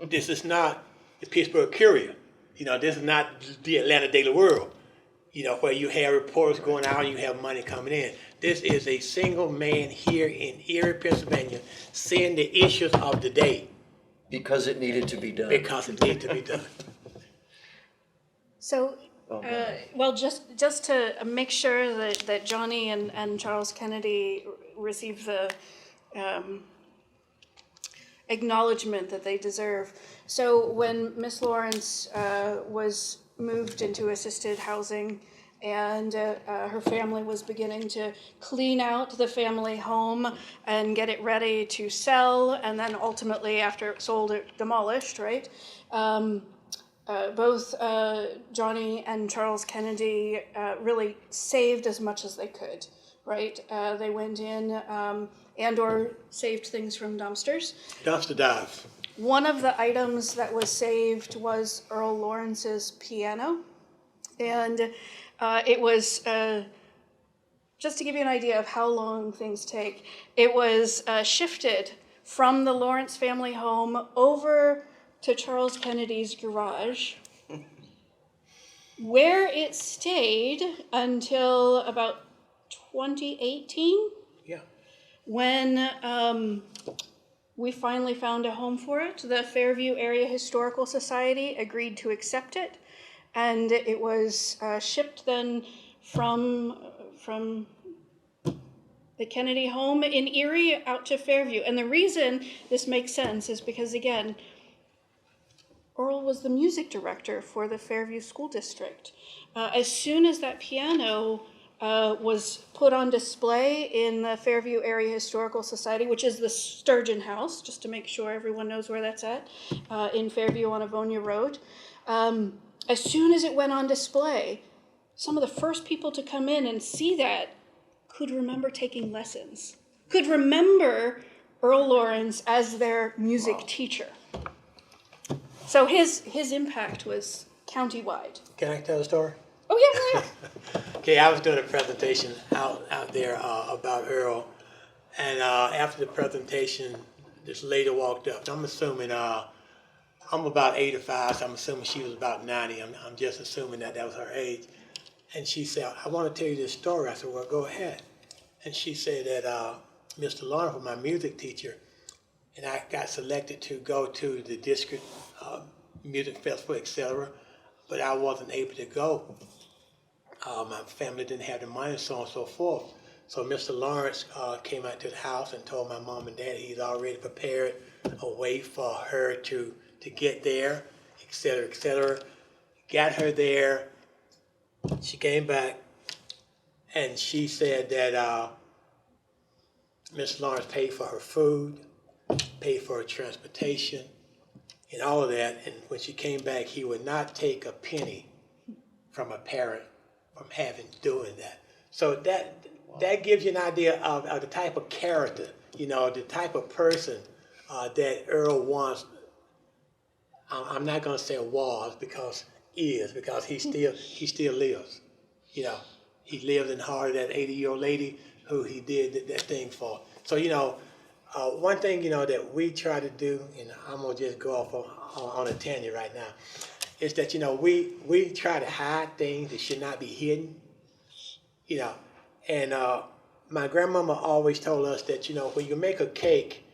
This is not the Pittsburgh Courier. You know, this is not the Atlanta Daily World, you know, where you have reporters going out and you have money coming in. This is a single man here in Erie, Pennsylvania, seeing the issues of the day. Because it needed to be done. Because it needed to be done. So, well, just to make sure that Johnny and Charles Kennedy receive the acknowledgement that they deserve. So when Miss Lawrence was moved into assisted housing and her family was beginning to clean out the family home and get it ready to sell, and then ultimately after it sold, it demolished, right? Both Johnny and Charles Kennedy really saved as much as they could, right? They went in and or saved things from dumpsters. Dumpster dives. One of the items that was saved was Earl Lawrence's piano. And it was, just to give you an idea of how long things take, it was shifted from the Lawrence family home over to Charles Kennedy's garage, where it stayed until about 2018. Yeah. When we finally found a home for it. The Fairview Area Historical Society agreed to accept it, and it was shipped then from the Kennedy home in Erie out to Fairview. And the reason this makes sense is because, again, Earl was the music director for the Fairview School District. As soon as that piano was put on display in the Fairview Area Historical Society, which is the Sturgeon House, just to make sure everyone knows where that's at, in Fairview on Avonia Road. As soon as it went on display, some of the first people to come in and see that could remember taking lessons, could remember Earl Lawrence as their music teacher. So his impact was countywide. Can I tell a story? Oh, yeah. Okay, I was doing a presentation out there about Earl, and after the presentation, this lady walked up. I'm assuming I'm about 85, so I'm assuming she was about 90. I'm just assuming that was her age. And she said, I want to tell you this story. I said, well, go ahead. And she said that Mr. Lawrence was my music teacher, and I got selected to go to the district music festival, etc., but I wasn't able to go. My family didn't have the money, so on and so forth. So Mr. Lawrence came out to the house and told my mom and dad he's already prepared a way for her to get there, etc., etc. Got her there. She came back, and she said that Mr. Lawrence paid for her food, paid for her transportation, and all of that. And when she came back, he would not take a penny from a parent from doing that. So that gives you an idea of the type of character, the type of person that Earl wants. I'm not going to say was because he still lives. He lives in the heart of that 80-year-old lady who he did that thing for. So one thing that we try to do, and I'm gonna just go off on a tangent right now, is that we try to hide things that should not be hidden. And my grandmama always told us that when you make a cake,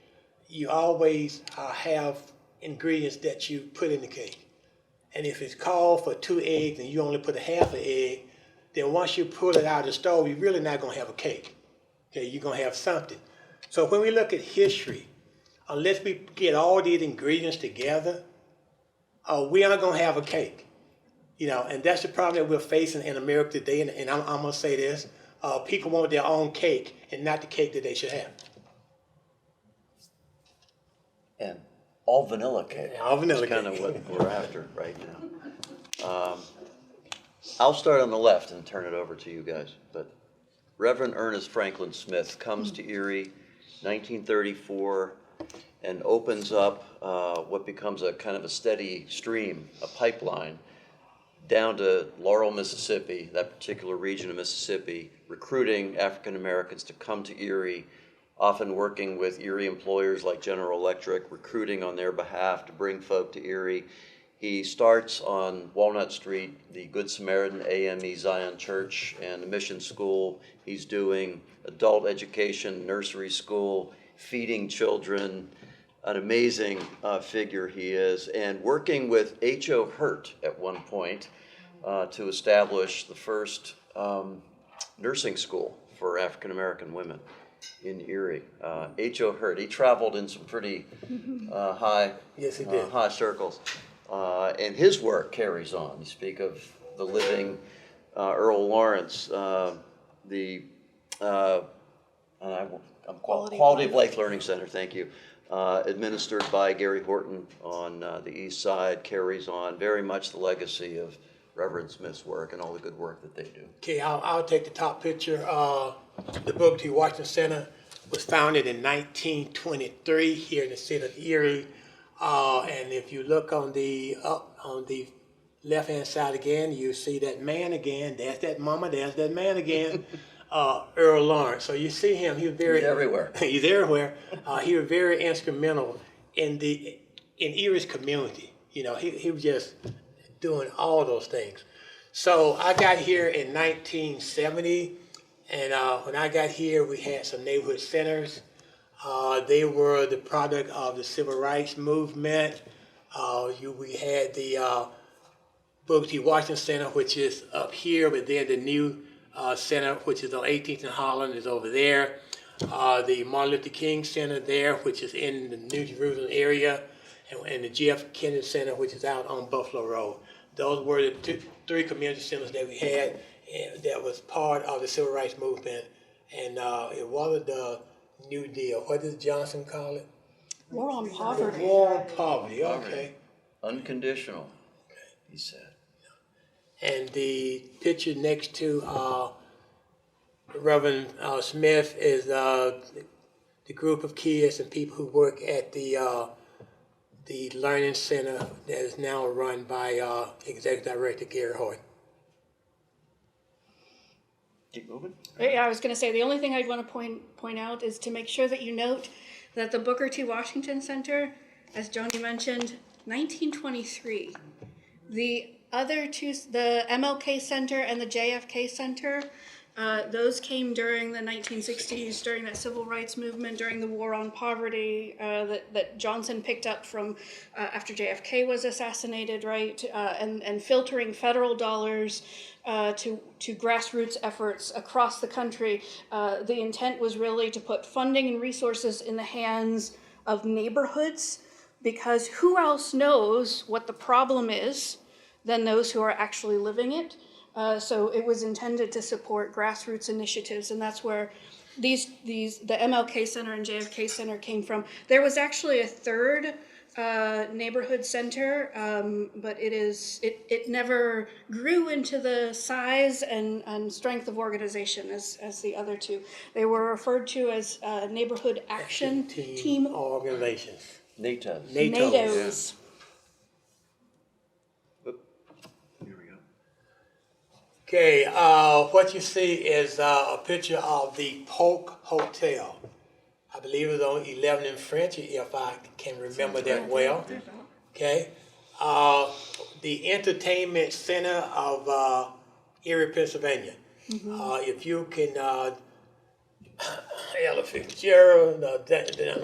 you always have ingredients that you put in the cake. And if it's called for 2 eggs and you only put a half an egg, then once you pull it out of the stove, you're really not gonna have a cake. Okay, you're gonna have something. So when we look at history, unless we get all these ingredients together, we aren't gonna have a cake. And that's the problem that we're facing in America today. And I'm gonna say this: people want their own cake and not the cake that they should have. And all vanilla cake. All vanilla is kind cake. of what we're after right now. I'll start on the left and turn it over to you guys. But Reverend Ernest Franklin Smith comes to Erie, 1934, and opens up what becomes a kind of a steady stream, a pipeline, down to Laurel, Mississippi, that particular region of Mississippi, recruiting African Americans to come to Erie, often working with Erie employers like General Electric, recruiting on their behalf to bring folk to Erie. He starts on Walnut Street, the Good Samaritan AME Zion Church and the Mission School. He's doing adult education, nursery school, feeding children, an amazing figure he is, and working with H.O. Hurt at one point to establish the first nursing school for African American women in Erie. H.O. Hurt, he traveled in some pretty high, Yes, he did. high circles. And his work carries on. You speak of the living Earl Lawrence, Quality of Life Learning Center, thank you, administered by Gary Horton on the east side, carries on very much the legacy of Reverend Smith's work and all the good work that they do. Okay, I'll take the top picture. The Booker T. Washington Center was founded in 1923 here in the city of Erie. And if you look on the left-hand side again, you see that man again. There's that mama. There's that man again. Earl Lawrence. So you see him. He's everywhere. He's everywhere. He was very instrumental in Erie's community. He was just doing all those things. So I got here in 1970, and when I got here, we had some neighborhood centers. They were the product of the civil rights movement. We had the Booker T. Washington Center, which is up here, but then the new center, which is on 18th and Holland, is over there. The Martin Luther King Center there, which is in the New Jerusalem area, and the Jeff Kennedy Center, which is out on Buffalo Road. Those were the three community centers that we had that was part of the civil rights movement, and it wasn't the New Deal. What does Johnson call it? War on poverty. War on poverty, okay. Unconditional, he said. And the picture next to Reverend Smith is the group of kids and people who work at the Learning Center that is now run by Executive Director Gary Horton. Keep moving. Yeah, I was going to say the only thing I'd want to point out is to make sure that you note that the Booker T. Washington Center, as Joni mentioned, 1923. The other two, the MLK Center and the JFK Center, those came during the 1960s, during that civil rights movement, during the war on poverty that Johnson picked up from after JFK was assassinated, right? And filtering federal dollars to grassroots efforts across the country. The intent was really to put funding and resources in the hands of neighborhoods, because who else knows what the problem is than those who are actually living it? So it was intended to support grassroots initiatives, and that's where the MLK Center and JFK Center came from. There was actually a third neighborhood center, but it never grew into the size and strength of organization as the other two. They were referred to as neighborhood action team organizations. NATOs. NATOs. Here we go. Okay, what you see is a picture of the Polk Hotel. I believe it was on 11 in French, if I can remember that well. Okay, the entertainment center of Erie, Pennsylvania. If you can, Ella Fitzgerald,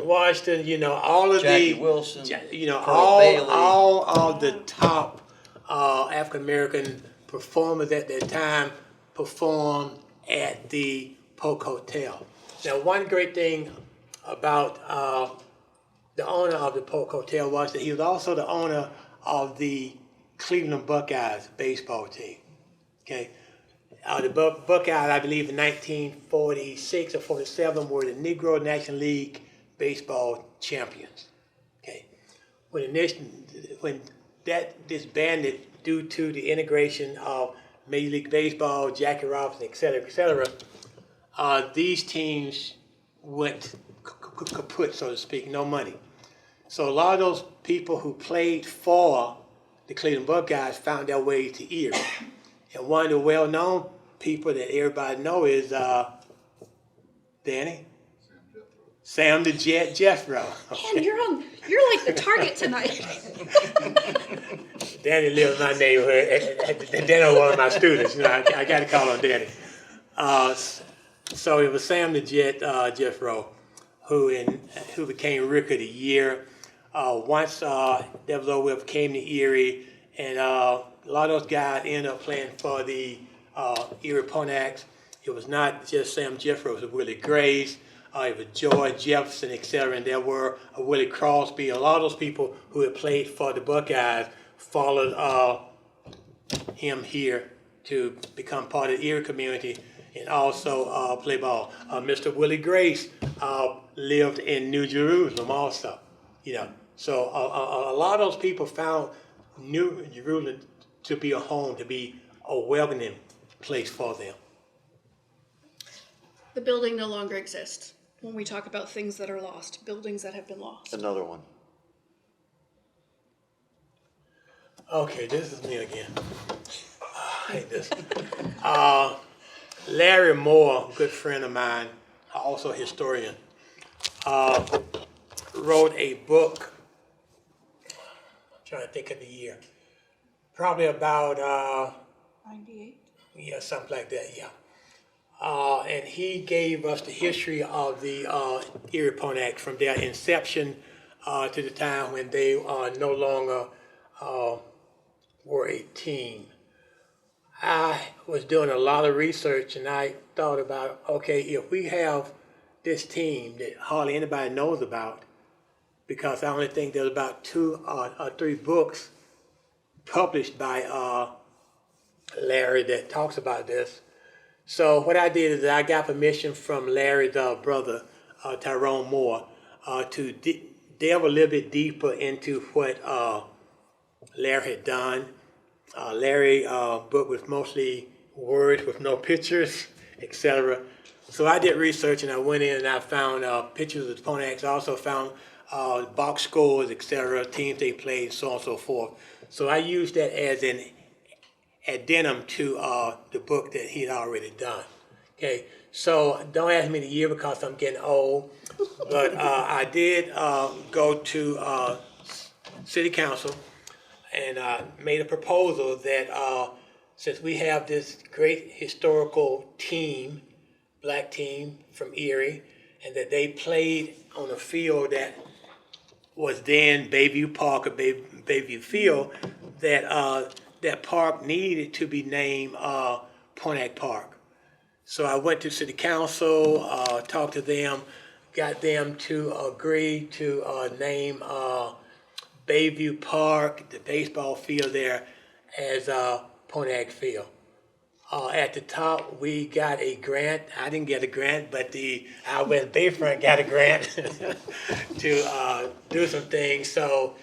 Washington, you know, all of Jackie the, Wilson, you know, Pearl Bailey. all of the top African American performers at that time performed at the Polk Hotel. Now, one great thing about the owner of the Polk Hotel was that he was also the owner of the Cleveland Buckeyes baseball team. Okay, the Buckeyes, I believe, in 1946 or 47 were the Negro National League baseball champions. Okay, when that disbanded due to the integration of Major League Baseball, Jackie Robinson, et cetera, these teams went kaput, so to speak, no money. So a lot of those people who played for the Cleveland Buckeyes found their way to Erie. And one of the well-known people that everybody know is Danny? Sam the Jet Jeffro. Man, you're like the target tonight. Danny lives in my neighborhood. Danny was one of my students. You know, I got to call on Danny. So it was Sam the Jet Jeffro who became Rookie of the Year. Once that was over with, came to Erie, and a lot of those guys ended up playing for the Erie Pontiacs. It was not just Sam Jeffro, it was Willie Grace, it was George Jefferson, etc. And there were Willie Crosby. A lot of those people who had played for the Buckeyes followed him here to become part of the Erie community and also play ball. Mr. Willie Grace lived in New Jerusalem also, you know. So a lot of those people found New Jerusalem to be a home, to be a welcoming place for them. The building no longer exists when we talk about things that are lost, buildings that have been lost. Another one. Okay, this is me again. I hate this. Larry Moore, a good friend of mine, also a historian, wrote a book, I'm trying to think of the year, probably about 98? Yeah, something like that, yeah. And he gave us the history of the Erie Pontiacs from their inception to the time when they no longer were a team. I was doing a lot of research and I thought about, okay, if we have this team that hardly anybody knows about, because I only think there's about 2 or 3 books published by Larry that talks about this. So what I did is I got permission from Larry's brother, Tyrone Moore, to delve a little bit deeper into what Larry had done. Larry's book was mostly words with no pictures, etc. So I did research and I went in and I found pictures of the Pontiacs. I also found box scores, etc., teams they played, so on and so forth. So I used that as an addendum to the book that he had already done. Okay, so don't ask me the year because I'm getting old, but I did go to city council and made a proposal that since we have this great historical team, black team from Erie, and that they played on a field that was then Bayview Park or Bayview Field, that park needed to be named Pontiac Park. So I went to city council, talked to them, got them to agree to name Bayview Park, the baseball field there, as Pontiac Field. At the top, we got a grant. I didn't get a grant, but our West Bayfront got a grant to do some things. So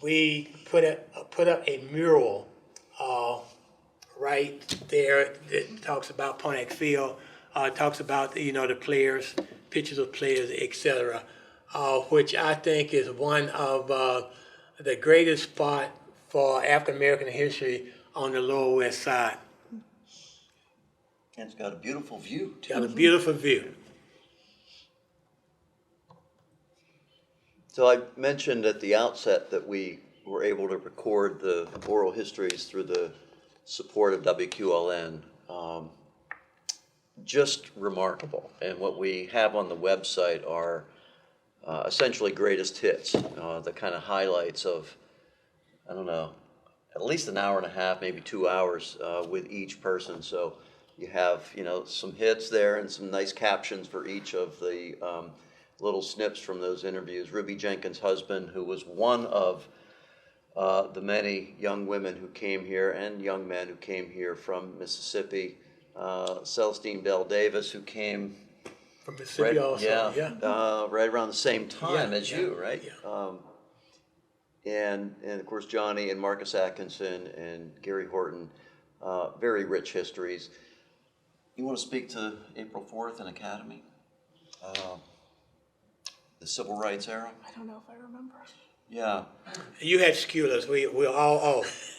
we put up a mural right there that talks about Pontiac Field, talks about the players, pictures of players, etc., which I think is one of the greatest spot for African American history on the Lower West Side. And it's got a beautiful view, too. Got a beautiful view. So I mentioned at the outset that we were able to record the oral histories through the support of WQLN. Just remarkable. And what we have on the website are essentially greatest hits, the kind of highlights of, I don't know, at least an hour and a half, maybe 2 hours with each person. So you have, some hits there and some nice captions for each of the little snips from those interviews. Ruby Jenkins' husband, who was one of the many young women who came here and young men who came here from Mississippi. Celestine Bell Davis, who came from Mississippi also, right around the same time as you, right? Yeah. And of course Johnny and Marcus Atkinson and Gary Horton, very rich histories. You want to speak to April 4th and Academy? The Civil Rights era? I don't know if I remember. Yeah. You had sculars. We're all off.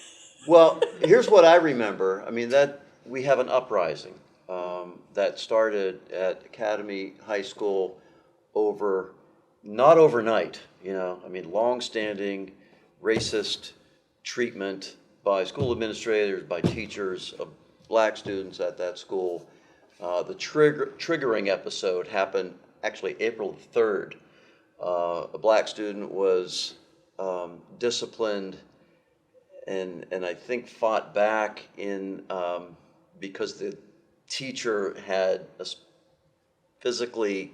Well, here's what I remember. I mean, that we have an uprising that started at Academy High School not overnight, long-standing racist treatment by school administrators, by teachers of black students at that school. The triggering episode happened actually April 3rd. A black student was disciplined and I think fought back because the teacher had physically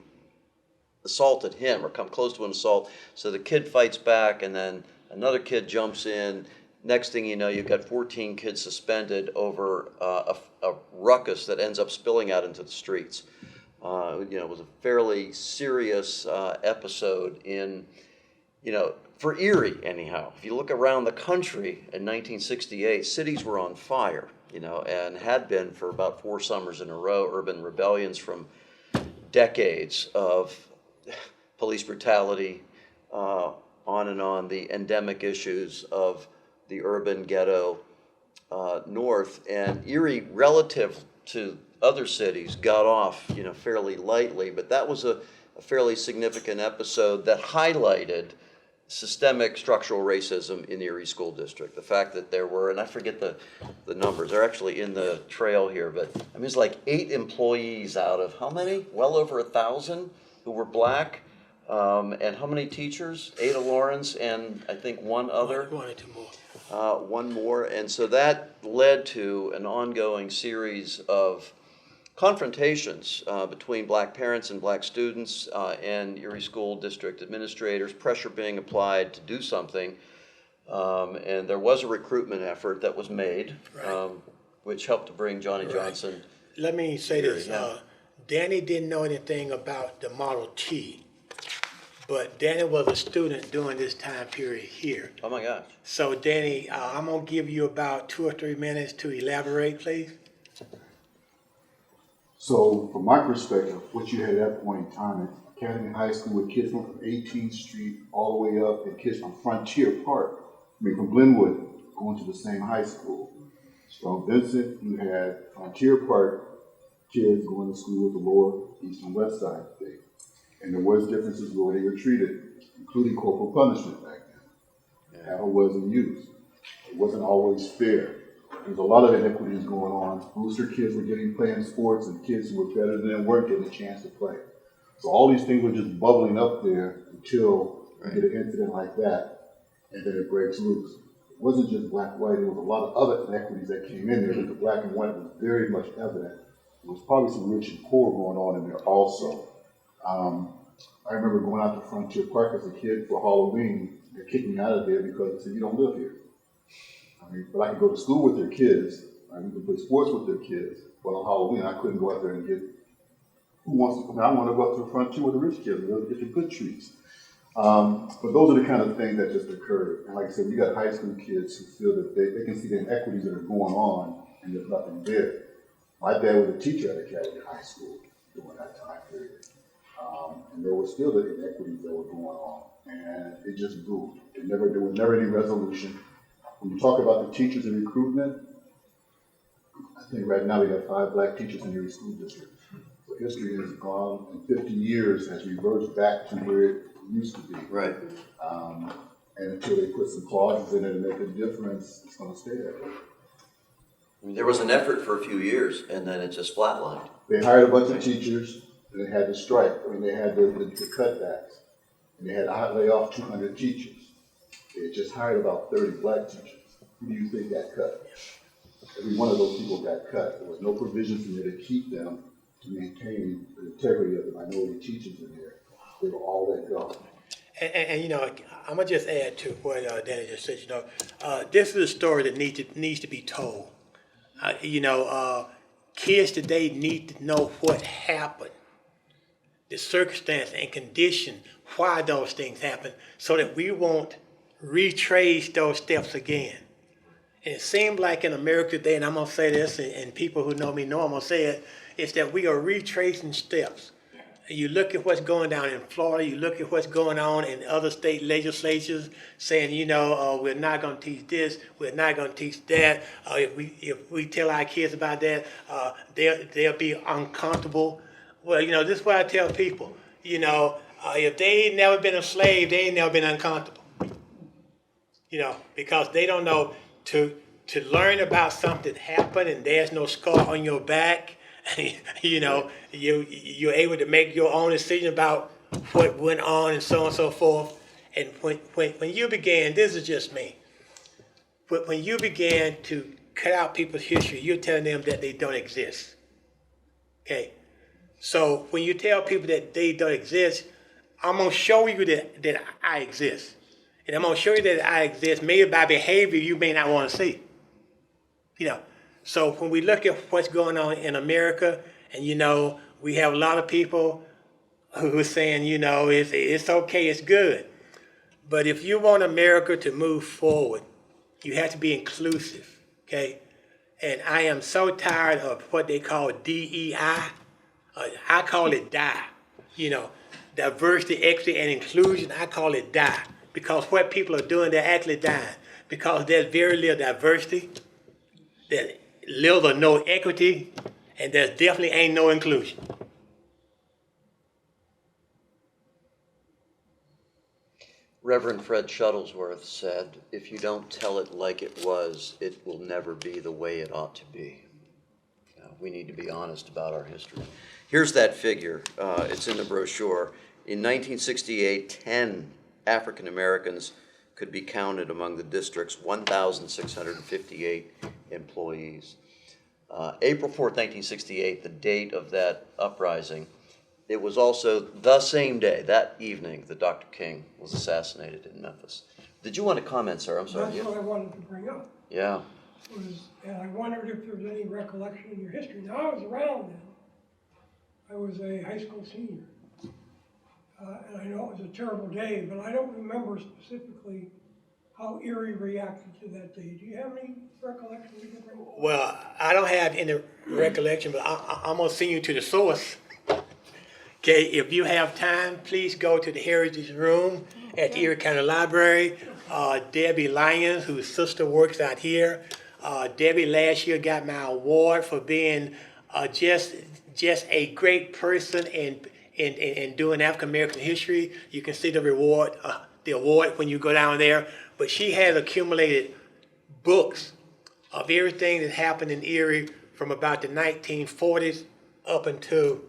assaulted him or come close to an assault. So the kid fights back and then another kid jumps in. Next thing you know, you've got 14 kids suspended over a ruckus that ends up spilling out into the streets. It was a fairly serious episode for Erie anyhow. If you look around the country in 1968, cities were on fire, and had been for about 4 summers in a row. Urban rebellions from decades of police brutality, on and on, the endemic issues of the urban ghetto north. And Erie, relative to other cities, got off fairly lightly, but that was a fairly significant episode that highlighted systemic structural racism in the Erie School District. The fact that there were, and I forget the numbers, they're actually in the trail here, but it's like 8 employees out of how many? Well over 1,000 who were black. And how many teachers? Ada Lawrence and I think one other. One or two more. One more. And so that led to an ongoing series of confrontations between black parents and black students and Erie School District administrators, pressure being applied to do something. And there was a recruitment effort that was made, Right. Which helped to bring Johnny Right. Johnson. Let me say Erie, this. yeah. Danny didn't know anything about the Model T, but Danny was a student during this time period here. Oh my gosh. So Danny, I'm going to give you about 2 or 3 minutes to elaborate, please. So from my perspective, what you had at that point in time at Academy High School with kids from 18th Street all the way up and kids from Frontier Park, from Glenwood, going to the same high school. So Vincent, you had Frontier Park kids going to school with the lower east and west side thing. And there was differences where they were treated, including corporal punishment back then. paddle wasn't used. It wasn't always fair. There's a lot of inequities going on. Booster kids were playing sports, and kids who were better than them weren't getting a chance to play. So all these things were just bubbling up there until you get an incident like that, and then it breaks loose. It wasn't just black-white, there was a lot of other inequities that came in there, but the black and white was very much evident. There was probably some rich and poor going on in there also. I remember going out to Frontier Park as a kid for Halloween. They kicked me out of there because they said, you don't live here. I mean, but I could go to school with their kids, we could play sports with their kids, but on Halloween I couldn't go out there and get, I want to go out to the Frontier with the rich kids, get the good treats. But those are the kind of things that just occurred. And like I said, you got high school kids who feel that they can see the inequities that are going on and there's nothing there. My dad was a teacher at a Catlin high school during that time period. And there were still the inequities that were going on. And it just grew. There was never any resolution. When you talk about the teachers and recruitment, I think right now we have 5 black teachers in every school district. So history has gone, in 50 years has reversed back to where it used to be. Right. And until they put some clauses in it and make a difference, it's going to stay that way. I mean, there was an effort for a few years, and then it just flatlined. They hired a bunch of teachers, and they had to strike. I mean, they had the cutbacks, and they had to lay off 200 teachers. They just hired about 30 black teachers. Who do you think got cut? Every one of those people got cut. There was no provision for there to keep them, to maintain the integrity of the minority teachers in there. They were all let go. And you know, I'm gonna just add to what Danny just said. You know, this is a story that needs to be told. Kids today need to know what happened, the circumstance and condition why those things happen, so that we won't retrace those steps again. And it seems like in America today, and I'm gonna say this, and people who know me know I'm gonna say it, is that we are retracing steps. You look at what's going down in Florida, you look at what's going on in other state legislatures saying, we're not going to teach this, we're not going to teach that. If we tell our kids about that, they'll be uncomfortable. Well, this is what I tell people. If they ain't never been a slave, they ain't never been uncomfortable. Because they don't know to learn about something that happened and there's no scar on your back. You're able to make your own decision about what went on and so on and so forth. And when you began, this is just me, but when you began to cut out people's history, you're telling them that they don't exist. Okay? So when you tell people that they don't exist, I'm going to show you that I exist. And I'm going to show you that I exist, maybe by behavior you may not want to see. So when we look at what's going on in America, and we have a lot of people who are saying, it's okay, it's good. But if you want America to move forward, you have to be inclusive, okay? And I am so tired of what they call DEI. I call it DIE. Diversity, equity, and inclusion, I call it DIE. Because what people are doing, they're actually dying. Because there's very little diversity, there's little or no equity, and there definitely ain't no inclusion. Reverend Fred Shuttlesworth said, if you don't tell it like it was, it will never be the way it ought to be. We need to be honest about our history. Here's that figure. It's in the brochure. In 1968, 10 African Americans could be counted among the district's 1,658 employees. April 4th, 1968, the date of that uprising, it was also the same day, that evening, that Dr. King was assassinated in Memphis. Did you want to comment, sir? I'm sorry. That's what I wanted to bring up. Yeah. And I wondered if there was any recollection in your history. Now, I was around then. I was a high school senior. And I know it was a terrible day, but I don't remember specifically how Erie reacted to that day. Do you have any recollection you can bring? Well, I don't have any recollection, but I'm going to send you to the source. Okay, if you have time, please go to the Heritage Room at the Erie County Library. Debbie Lyons, whose sister works out here. Debbie last year got my award for being just a great person in doing African American history. You can see the award when you go down there. but she has accumulated books of everything that happened in Erie from about the 1940s up until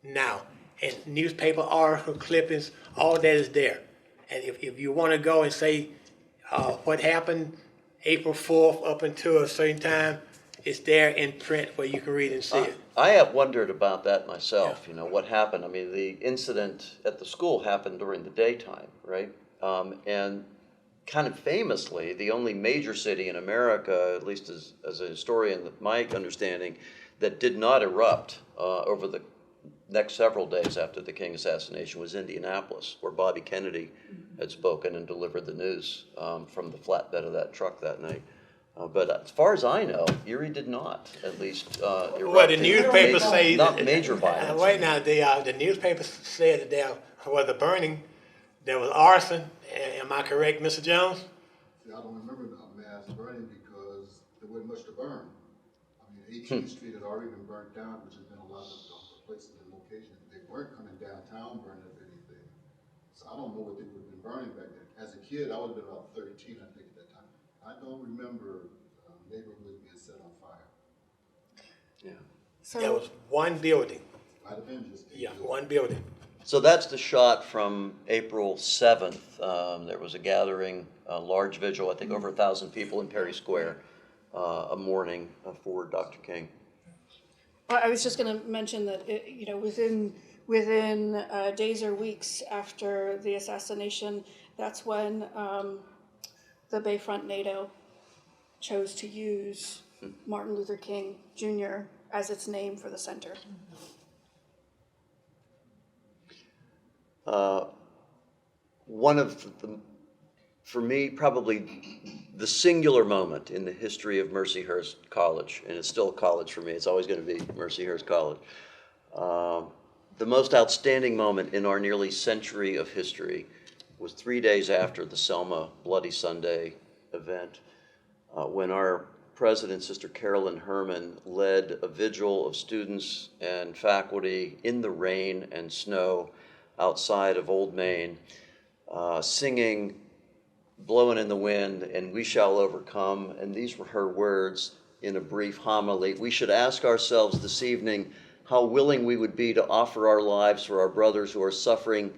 now. And newspaper article clippings, all that is there. And if you want to go and say what happened April 4th up until a certain time, it's there in print where you can read and see it. I have wondered about that myself, you know, what happened. I mean, the incident at the school happened during the daytime, right? And kind of famously, the only major city in America, at least as a historian, my understanding, that did not erupt over the next several days after the King assassination was Indianapolis, where Bobby Kennedy had spoken and delivered the news from the flatbed of that truck that night. But as far as I know, Erie did not, at least erupt. Well, the newspapers say not major violence. Wait now, the newspapers said that there was a burning, there was arson. Am I correct, Mr. Jones? See, I don't remember the mass burning because there wasn't much to burn. I mean, 18th Street had already been burnt down, which has been a lot of places and locations. They weren't coming downtown burning up anything. So I don't know what they would have been burning back then. As a kid, I would have been about 13, I think, at that time. I don't remember neighborhoods being set on fire. Yeah. There was one building. Might have been just. Yeah, one building. So that's the shot from April 7th. There was a gathering, a large vigil, I think over 1,000 people in Perry Square, a mourning for Dr. King. Well, I was just going to mention that within days or weeks after the assassination, that's when the Bayfront NATO chose to use Martin Luther King Jr. as its name for the center. One of the, for me, probably the singular moment in the history of Mercyhurst College, and it's still a college for me, it's always going to be Mercyhurst College. The most outstanding moment in our nearly century of history was 3 days after the Selma Bloody Sunday event, when our president, Sister Carolyn Herman, led a vigil of students and faculty in the rain and snow outside of Old Main, singing Blowing in the Wind and We Shall Overcome. And these were her words in a brief homily. We should ask ourselves this evening how willing we would be to offer our lives for our brothers who are suffering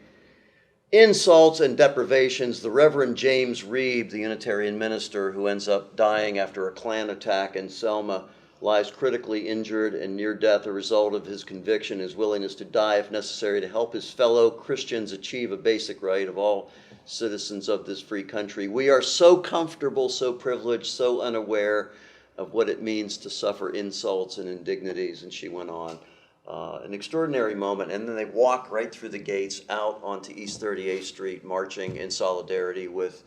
insults and deprivations. The Reverend James Reeb, the Unitarian minister who ends up dying after a Klan attack in Selma, lies critically injured and near death, a result of his conviction, his willingness to die if necessary to help his fellow Christians achieve a basic right of all citizens of this free country. We are so comfortable, so privileged, so unaware of what it means to suffer insults and indignities. And she went on. An extraordinary moment. And then they walk right through the gates out onto East 38th Street, marching in solidarity with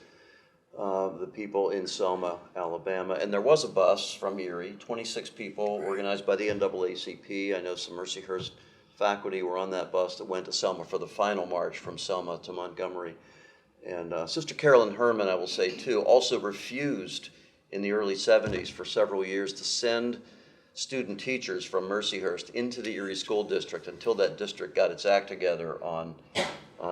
the people in Selma, Alabama. And there was a bus from Erie, 26 people, organized by the NAACP. I know some Mercyhurst faculty were on that bus that went to Selma for the final march from Selma to Montgomery. And Sister Carolyn Herman, I will say too, also refused in the early 70s for several years to send student teachers from Mercyhurst into the Erie School District until that district got its act together on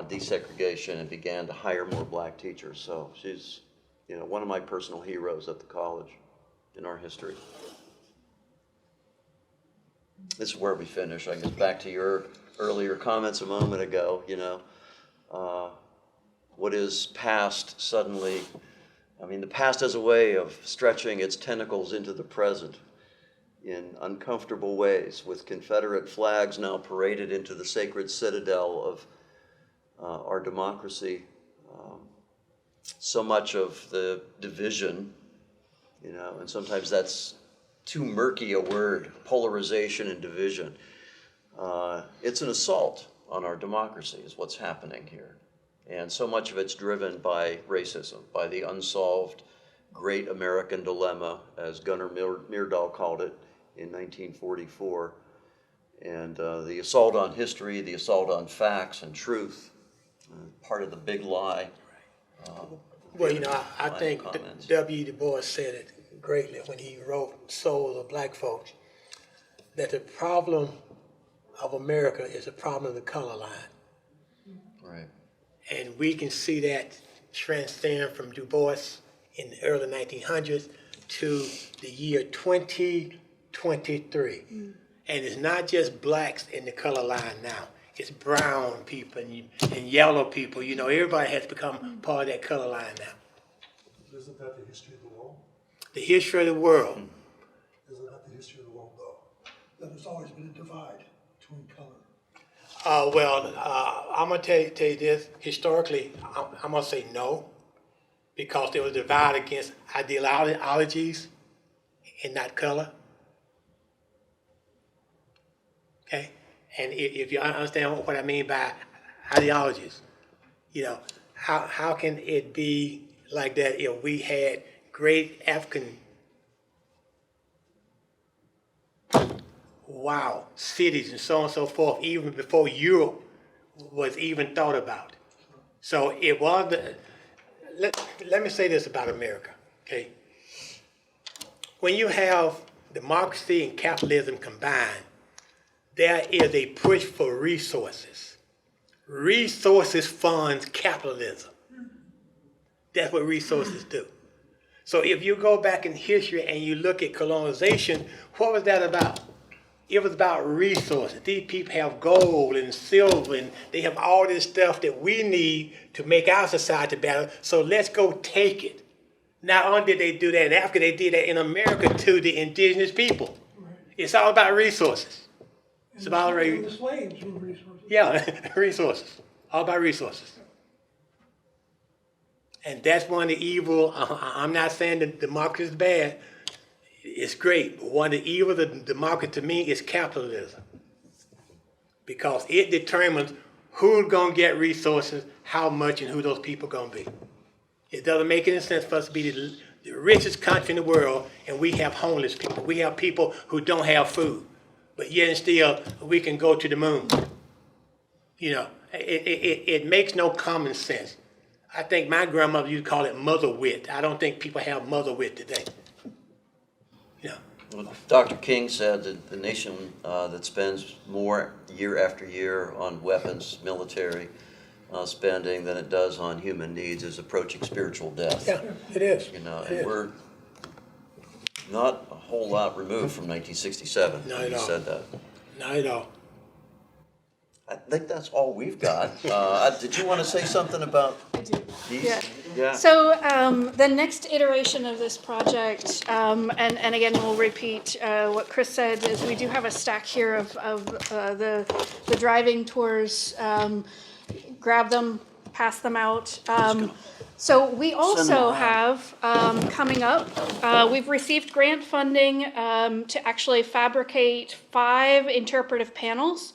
desegregation and began to hire more black teachers. So she's, one of my personal heroes at the college in our history. This is where we finish. I guess back to your earlier comments a moment ago, what is past suddenly, the past has a way of stretching its tentacles into the present in uncomfortable ways, with Confederate flags now paraded into the sacred citadel of our democracy. So much of the division, and sometimes that's too murky a word, polarization and division. It's an assault on our democracy is what's happening here. And so much of it's driven by racism, by the unsolved great American dilemma, as Gunnar Myrdal called it in 1944. And the assault on history, the assault on facts and truth, part of the big lie. Well, I think W. Du Bois said it greatly when he wrote Souls of Black Folks, that the problem of America is the problem of the color line. Right. And we can see that transcend from Du Bois in the early 1900s to the year 2023. And it's not just blacks in the color line now. It's brown people and yellow people. You know, everybody has become part of that color line now. Isn't that the history of the world? The history of the world. Isn't that the history of the world, though? That there's always been a divide between color. I'm going to tell you this. Historically, I'm going to say no, because there was a divide against ideologies and not color. Okay? And if you understand what I mean by ideologies, you know, how can it be like that if we had great African cities and so on and so forth, even before Europe was even thought about. So it was, let me say this about America, okay? When you have democracy and capitalism combined, there is a push for resources. Resources funds capitalism. That's what resources do. So if you go back in history and you look at colonization, what was that about? It was about resources. These people have gold and silver, and they have all this stuff that we need to make our society better, so let's go take it. Not only did they do that in Africa, they did that in America to the indigenous people. Right. It's all about resources. It's about And the slaves were resources. yeah, resources. All about resources. And that's one of the evil. I'm not saying that democracy is bad. It's great. But one of the evils of democracy to me is capitalism. Because it determines who's going to get resources, how much, and who those people going to be. It doesn't make any sense for us to be the richest country in the world and we have homeless people. We have people who don't have food. But yet and still, we can go to the moon. You know, it makes no common sense. I think my grandmother used to call it mother wit. I don't think people have mother wit today. You know. Well, Dr. King said that the nation that spends more year after year on weapons, military spending than it does on human needs is approaching spiritual death. Yeah, it is. You know, It and is. we're not a whole lot removed from 1967 Not when at you all. said that. Not at all. I think that's all we've got. Did you want to say something about these? Yeah. Yeah. So the next iteration of this project, and again, we'll repeat what Chris said, is we do have a stack here of the driving tours. Grab them, pass them out. So we also have coming up, we've received grant funding to actually fabricate 5 interpretive panels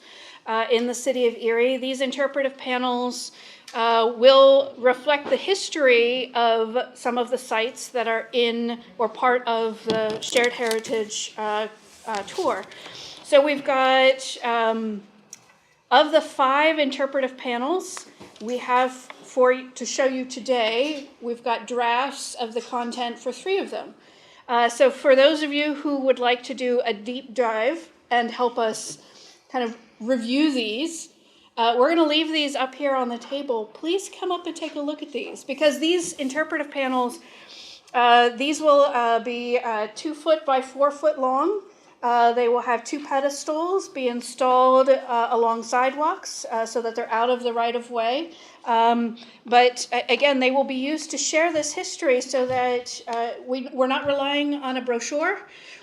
in the city of Erie. These interpretive panels will reflect the history of some of the sites that are in or part of the Shared Heritage tour. So we've got, of the 5 interpretive panels, we have to show you today, we've got drafts of the content for 3 of them. So for those of you who would like to do a deep dive and help us kind of review these, we're going to leave these up here on the table. Please come up and take a look at these, because these interpretive panels, these will be 2 foot by 4 foot long. They will have 2 pedestals be installed along sidewalks so that they're out of the right of way. But again, they will be used to share this history so that we're not relying on a brochure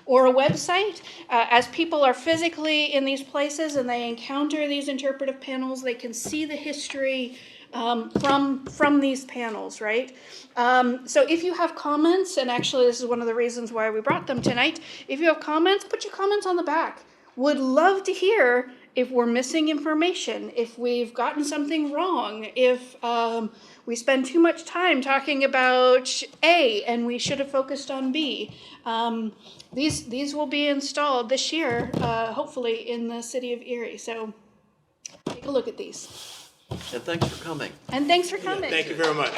or a website. As people are physically in these places and they encounter these interpretive panels, they can see the history from these panels, right? So if you have comments, and actually this is one of the reasons why we brought them tonight, if you have comments, put your comments on the back. Would love to hear if we're missing information, if we've gotten something wrong, if we spend too much time talking about A and we should have focused on B. These will be installed this year, hopefully in the city of Erie. So take a look at these. And thanks for coming. And thanks for coming. Thank you very much.